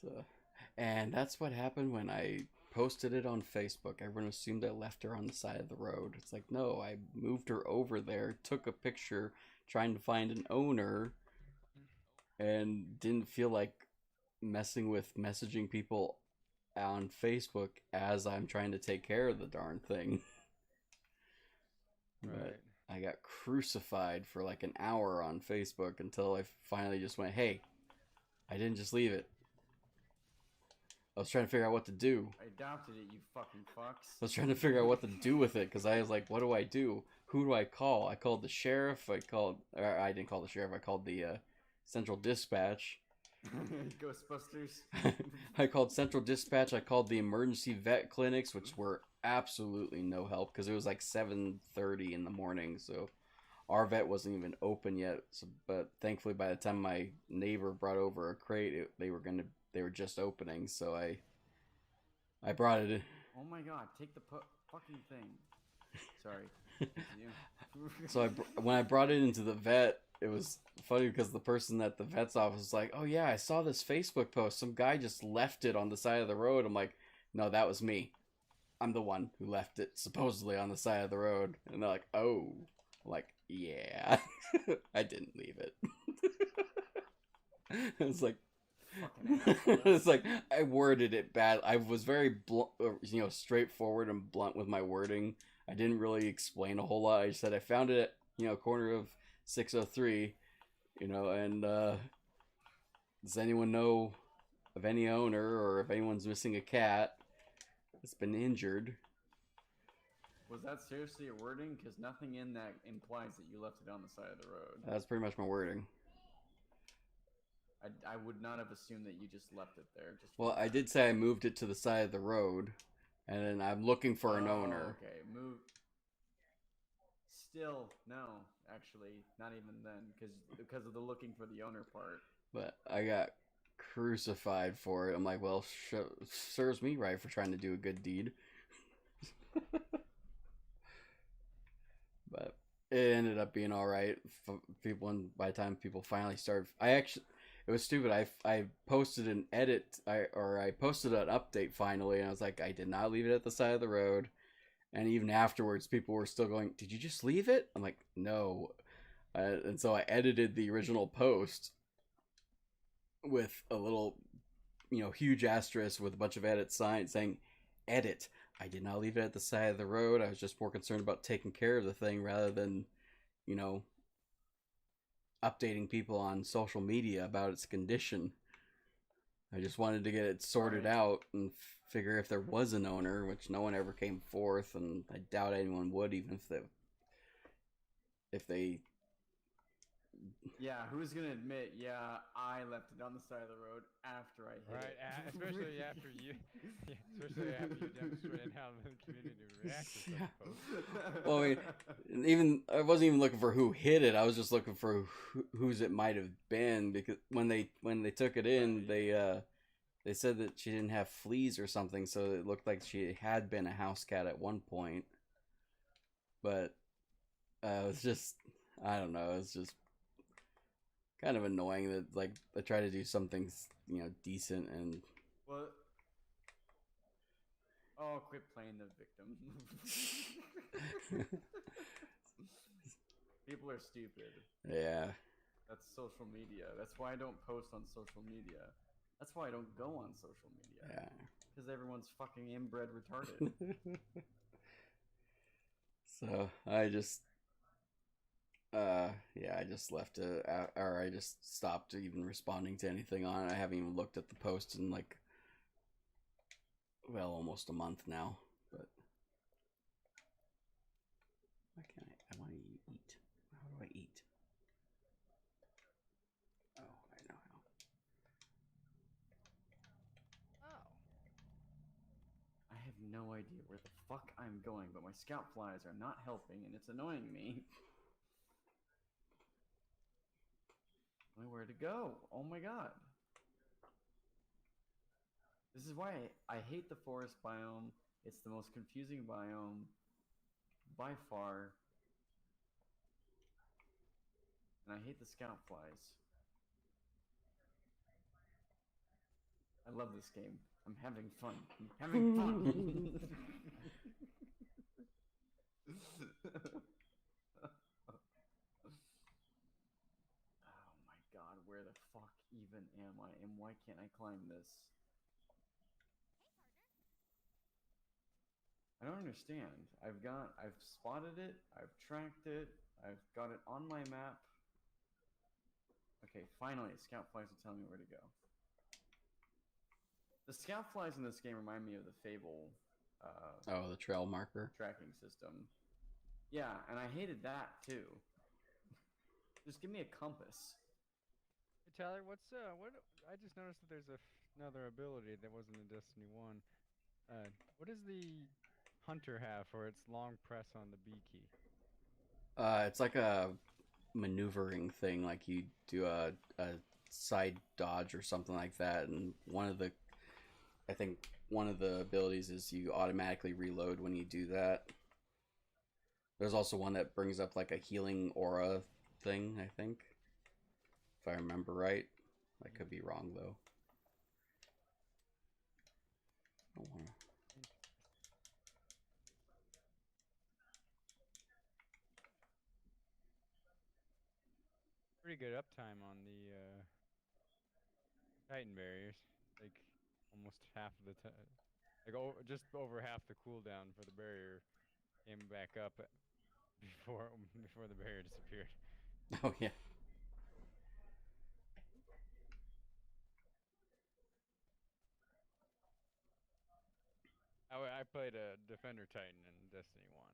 so, and that's what happened when I posted it on Facebook. Everyone assumed I left her on the side of the road. It's like, no, I moved her over there, took a picture, trying to find an owner, and didn't feel like messing with messaging people on Facebook as I'm trying to take care of the darn thing. Right. But I got crucified for like an hour on Facebook until I finally just went, hey, I didn't just leave it. I was trying to figure out what to do. I adopted it, you fucking fucks. I was trying to figure out what to do with it because I was like, what do I do? Who do I call? I called the sheriff. I didn't call the sheriff. I called the Central Dispatch. Ghostbusters. I called Central Dispatch. I called the emergency vet clinics, which were absolutely no help because it was like 7:30 in the morning. So our vet wasn't even open yet. So, but thankfully, by the time my neighbor brought over a crate, they were just opening. So I brought it in. Oh my god, take the fucking thing. Sorry. Continue. So when I brought it into the vet, it was funny because the person at the vet's office was like, oh yeah, I saw this Facebook post. Some guy just left it on the side of the road. I'm like, no, that was me. I'm the one who left it supposedly on the side of the road. And they're like, oh. I'm like, yeah. I didn't leave it. It's like, It's like I worded it bad. I was very straightforward and blunt with my wording. I didn't really explain a whole lot. I just said I found it at corner of 603, and does anyone know of any owner or if anyone's missing a cat that's been injured? Was that seriously your wording? Because nothing in that implies that you left it on the side of the road. That's pretty much my wording. I would not have assumed that you just left it there. Well, I did say I moved it to the side of the road, and then I'm looking for an owner. Okay, move. Still, no, actually, not even then, because of the looking for the owner part. But I got crucified for it. I'm like, well, serves me right for trying to do a good deed. But it ended up being all right. By the time people finally started, it was stupid. I posted an edit, I posted an update finally, and I was like, I did not leave it at the side of the road. And even afterwards, people were still going, "Did you just leave it?" I'm like, "No." And so I edited the original post with a little, huge asterisk with a bunch of edit signs saying, "Edit. I did not leave it at the side of the road. I was just more concerned about taking care of the thing rather than, updating people on social media about its condition. I just wanted to get it sorted out and figure if there was an owner, which no one ever came forth, and I doubt anyone would, even if they. Yeah, who's gonna admit? Yeah, I left it on the side of the road after I hit it. Especially after you, especially after you demonstrated how the community reacts to such posts. Well, I mean, I wasn't even looking for who hit it. I was just looking for whose it might have been, because when they took it in, they said that she didn't have fleas or something, so it looked like she had been a house cat at one point. But it was just, I don't know, it's just kind of annoying that like I try to do something decent and. Well, quit playing the victim. People are stupid. Yeah. That's social media. That's why I don't post on social media. That's why I don't go on social media. Yeah. Because everyone's fucking inbred retarded. So I just. I just left it, or I just stopped even responding to anything on it. I haven't even looked at the post in almost a month now. But why can't I want to eat. How do I eat? Oh, I know how. Oh. I have no idea where the fuck I'm going, but my scout flies are not helping, and it's annoying me. Where to go? Oh my god. This is why I hate the forest biome. It's the most confusing biome by far. And I hate the scout flies. I love this game. I'm having fun. I'm having fun. Where the fuck even am I? And why can't I climb this? I don't understand. I've spotted it, I've tracked it, I've got it on my map. Okay, finally, scout flies will tell me where to go. The scout flies in this game remind me of the Fable the trail marker tracking system. Yeah, and I hated that too. Just give me a compass. Hey Tyler, what? I just noticed that there's another ability that wasn't in Destiny 1. What does the hunter have for its long press on the B key? It's like a maneuvering thing, like you do a side dodge or something like that, and I think one of the abilities is you automatically reload when you do that. There's also one that brings up like a healing aura thing, I think, if I remember right. I could be wrong though. I don't wanna... Pretty good uptime on the Titan barriers. Like almost half of the time. Like just over half the cooldown for the barrier came back up before the barrier disappeared. Oh yeah. I played a Defender Titan in Destiny 1.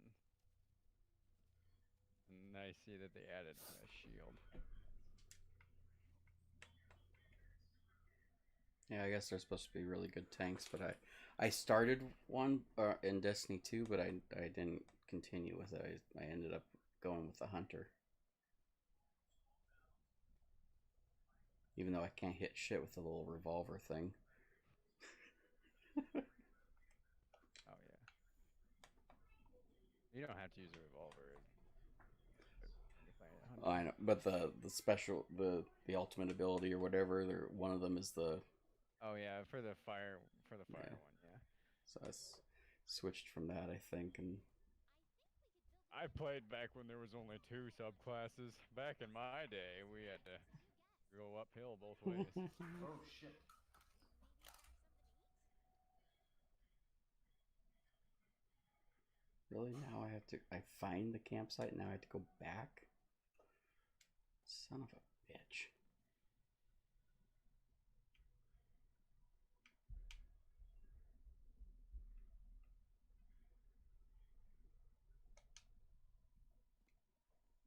And I see that they added a shield. Yeah, I guess they're supposed to be really good tanks, but I started one in Destiny 2, but I didn't continue with it. I ended up going with the Hunter. Even though I can't hit shit with the little revolver thing. Oh yeah. You don't have to use a revolver. Oh, I know, but the special the ultimate ability or whatever, one of them is the Oh yeah, for the fire yeah. one, yeah. So I switched from that, I think, and I played back when there was only 2 subclasses. Back in my day, we had to go uphill both ways. Oh shit. really now I find the campsite, now I have to go back. Son of a bitch.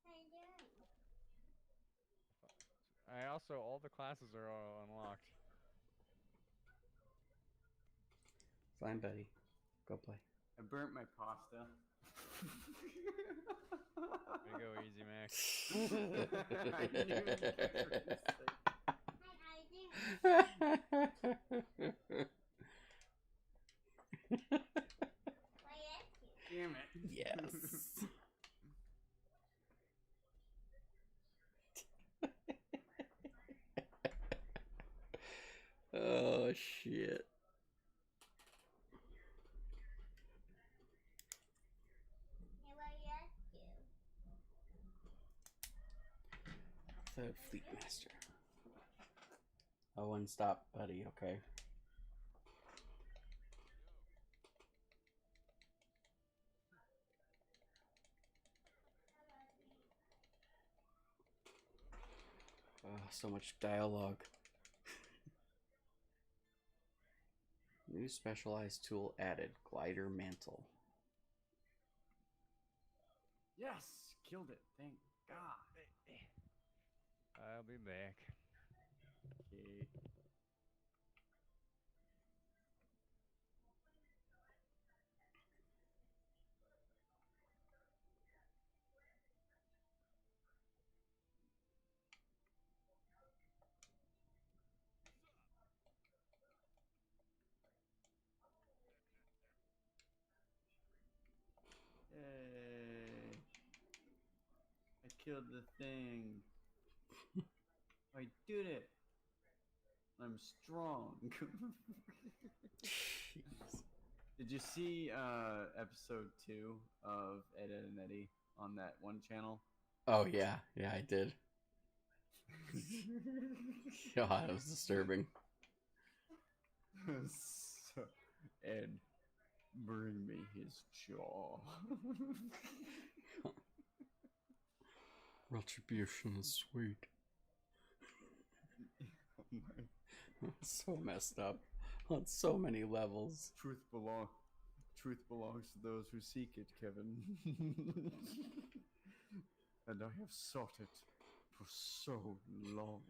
How you doing? I also all the classes are all unlocked. Fine, buddy. Go play. I burnt my pasta. Way to go, Easy Max. I didn't even catch what you said. Hi, how you doing? Why ask you? Damn it. Yes. Oh shit. Hey, why ask you? Third Fleet Master. Oh, and stop, buddy, okay. So much dialogue. New specialized tool added. Glider mantle. Yes, killed it. Thank God. I'll be back. Okay. Yay. I killed the thing. I did it. I'm strong. Jeez. Did you see episode 2 of Ed, Ed and Eddie on that one channel? Oh yeah, yeah, I did. God, it was disturbing. So, Ed, bring me his jaw. Retribution is sweet. So messed up on so many levels. Truth belongs to those who seek it, Kevin. And I have sought it for so long.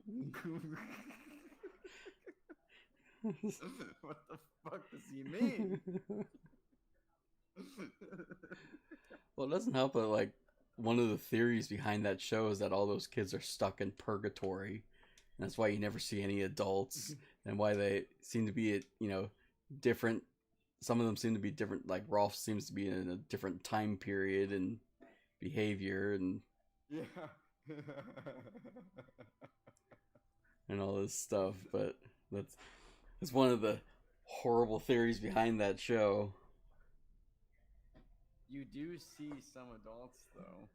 What the fuck does he mean? Well, it doesn't help that, like, one of the theories behind that show is that all those kids are stuck in purgatory. And that's why you never see any adults, and why they seem to be, different. Some of them seem to be different. Like Rolf seems to be in a different time period and behavior, and Yeah. all this stuff. But that's one of the horrible theories behind that show. You do see some adults though.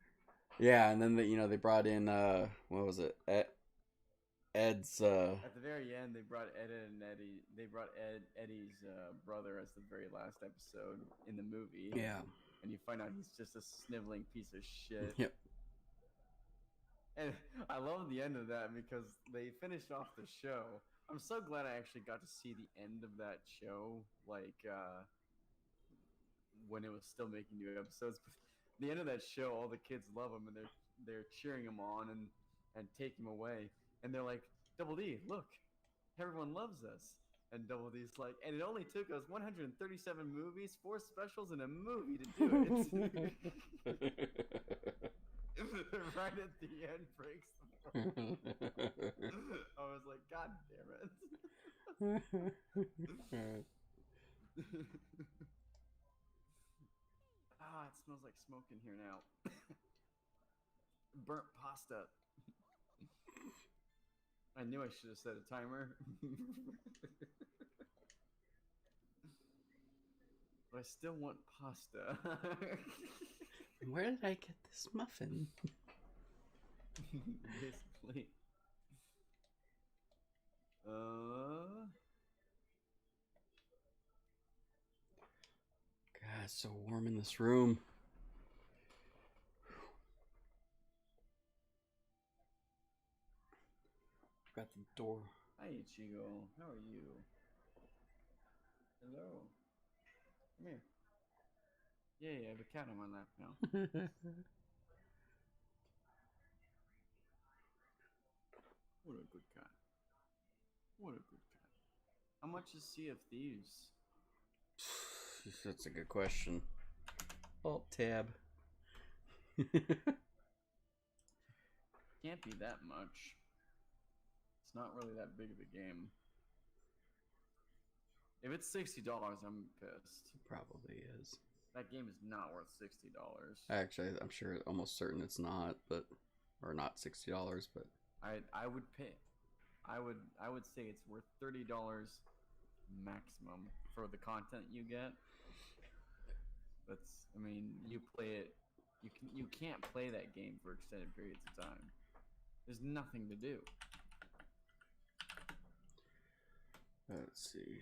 Yeah, and then they brought in what was it? Ed's At the very end, they brought Ed and Eddie. They brought Eddie's brother as the very last episode in the movie. yeah. And you find out he's just a sniveling piece of shit. Yep. And I love the end of that because they finished off the show. I'm so glad I actually got to see the end of that show, like when it was still making new episodes. But the end of that show, all the kids love him and they're cheering him on and take him away. And they're like, Double D, look, everyone loves us. And Double D's like, and it only took us 137 movies, 4 specials, and a movie to do it. Right at the end breaks the fourth. I was like, God damn it. Ah, it smells like smoke in here now. Burnt pasta. I knew I should have set a timer. But I still want pasta. Where did I get this muffin? Basically. God, it's so warm in this room. Got the door. Hi, Ichigo. How are you? Hello. Come here. Yeah, I have a cat on my lap now. What a good cat. What a good cat. How much is Sea of Thieves? That's a good question. Alt tab. Can't be that much. It's not really that big of a game. If it's $60, I'm pissed. Probably is. That game is not worth $60. Actually, I'm sure, almost certain it's not, but or not $60, but I would pay. I would say it's worth $30 maximum for the content you get. That's, I mean, you play it. You can't play that game for extended periods of time. There's nothing to do. let's see.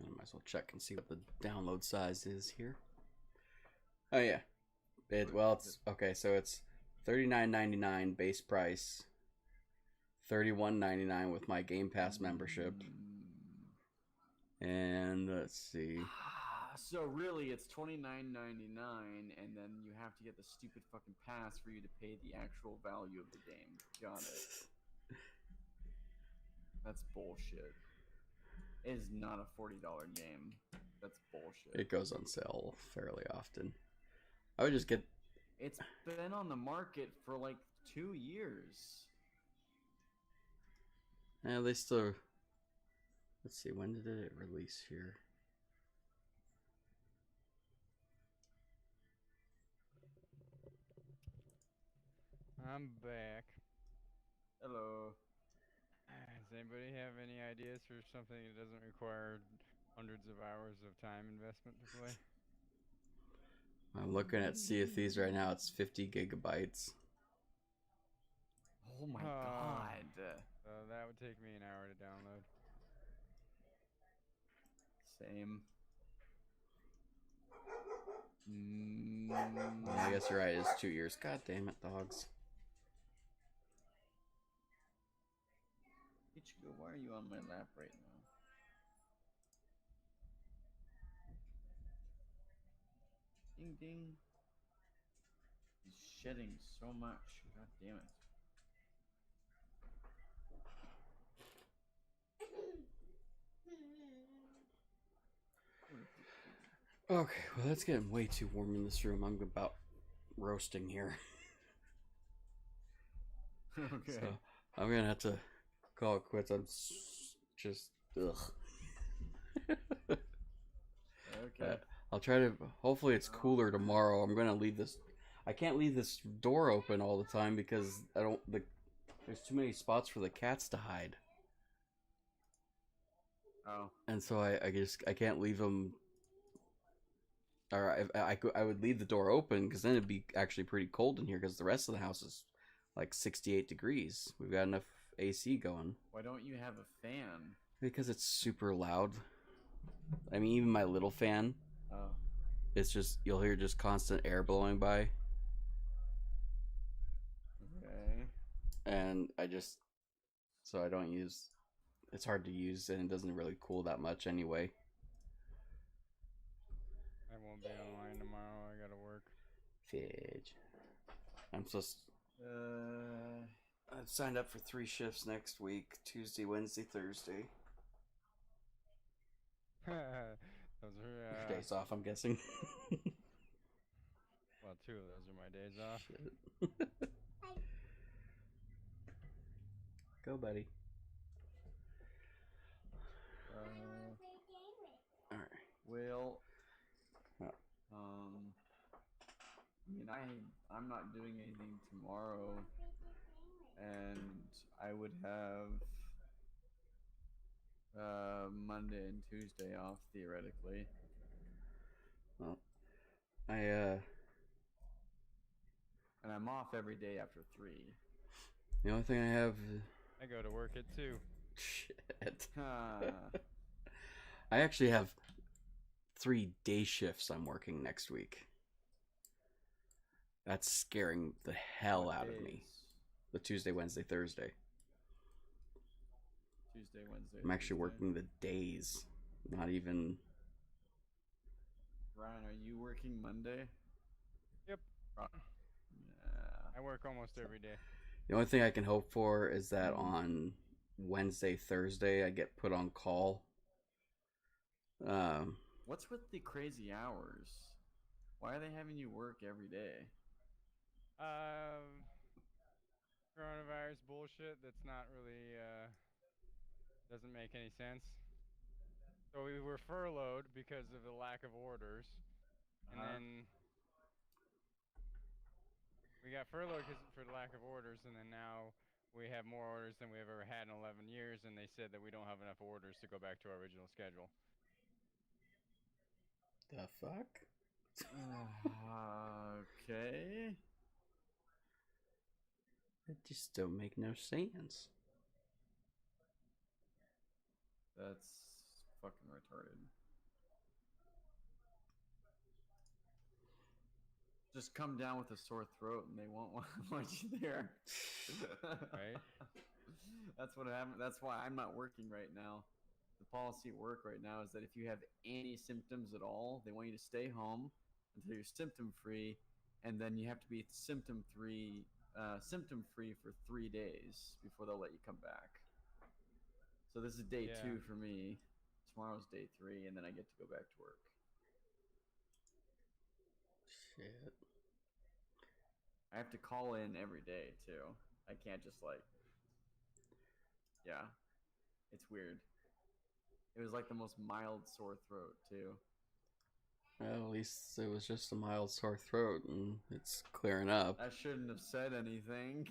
I might as well check and see what the download size is here. Oh yeah, it's okay. So it's $39.99 base price, $31.99 with my Game Pass membership, and let's see. So really, it's $29.99, and then you have to get the stupid fucking pass for you to pay the actual value of the game. Got it. That's bullshit. It is not a $40 game. That's bullshit. It goes on sale fairly often. I would just get. It's been on the market for like 2 years. Yeah, they still. Let's see. When did it release here? I'm back. Hello. Does anybody have any ideas for something that doesn't require hundreds of hours of time investment to play? I'm looking at Sea of Thieves right now. It's 50 gigabytes. Oh my god. That would take me an hour to download. Same. I guess you're right. It's 2 years. God damn it, dogs. Ichigo, why are you on my lap right now? Ding ding. He's shedding so much. God damn it. Okay, well, it's getting way too warm in this room. I'm about roasting here. Okay. So I'm gonna have to call it quits. I'm just ugh. Okay. I'll try to. Hopefully, it's cooler tomorrow. I'm gonna leave this. I can't leave this door open all the time because I don't. There's too many spots for the cats to hide, Oh. and so I can't leave them. Or I would leave the door open because then it'd be actually pretty cold in here because the rest of the house is like 68 degrees. We've got enough AC going. Why don't you have a fan? Because it's super loud. I mean, even my little fan, Oh, it's just, you'll hear just constant air blowing by. okay. And so I don't use, it's hard to use and it doesn't really cool that much anyway. I won't be online tomorrow. I gotta work. Fidge. I'm supposed Uh, I've signed up for 3 shifts next week: Tuesday, Wednesday, Thursday. Those are Days off, I'm guessing. well, 2 of those are my days off. Shit. Go, buddy. All right. well, Oh. I mean, I'm not doing anything tomorrow, and I would have Monday and Tuesday off theoretically. Well, I And I'm off every day after 3. the only thing I have. I go to work at 2. Shit. Huh. I actually have 3 day shifts I'm working next week. That's scaring the hell What out of me. days? The Tuesday, Wednesday, Thursday. Tuesday, Wednesday. I'm actually Thursday. working the days. Not even. Ryan, are you working Monday? Yep. Yeah. I work almost every day. The only thing I can hope for is that on Wednesday, Thursday, I get put on call. What's with the crazy hours? Why are they having you work every day? Coronavirus bullshit that's not really doesn't make any sense. So we were furloughed because of the lack of orders, and Uh-huh. then we got furloughed for the lack of orders, and then now we have more orders than we have ever had in 11 years, and they said that we don't have enough orders to go back to our original schedule. The fuck? Okay. That just don't make no sense. That's fucking retarded. Just come down with a sore throat and they won't want you there. Right? That's what happened. That's why I'm not working right now. The policy at work right now is that if you have any symptoms at all, they want you to stay home until you're symptom free, and then you have to be symptom free for 3 days before they'll let you come back. So this is day 2 for me. Tomorrow's day 3, and then I get to go back to work. Shit. I have to call in every day too. I can't just yeah. It's weird. It was like the most mild sore throat too. Well, at least it was just a mild sore throat and it's clearing up. I shouldn't have said anything.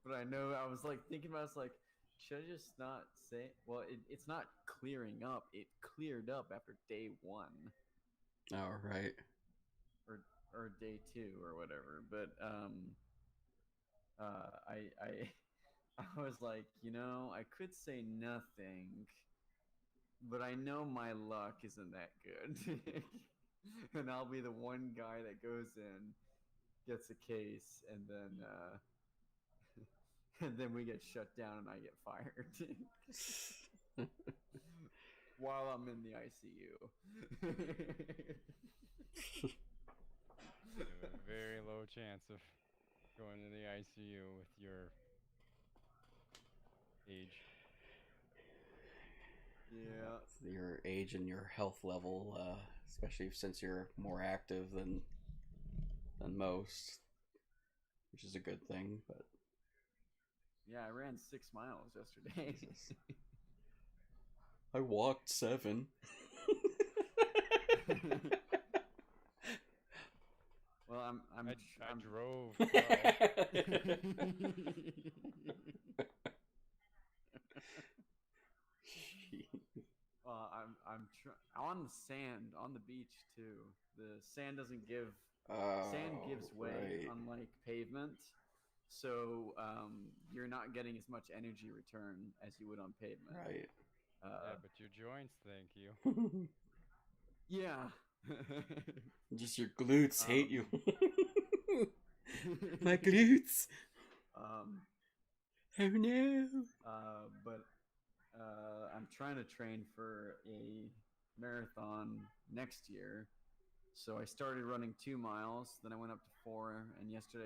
But I know I was like thinking about it, like, should I just not say? Well, it's not clearing up. It cleared up after day 1. Oh, right. Or day 2 or whatever. But I was like, I could say nothing, but I know my luck isn't that good. And I'll be the one guy that goes in, gets a case, and then we get shut down and I get fired. While I'm in the ICU. You have a very low chance of going to the ICU with your age. Yeah. Your age and your health level, especially since you're more active than most, which is a good thing. But Yeah, I ran 6 miles yesterday. I walked 7. Well, I drove. I'm on the sand on the beach too. The sand doesn't give. Oh, Sand gives way, right. unlike pavement. So you're not getting as much energy return as you would on pavement. Right. Yeah, but your joints, thank you. Yeah. Just your glutes hate you. My My glutes. um, Oh no. but I'm trying to train for a marathon next year. So I started running 2 miles, then I went up to 4, and yesterday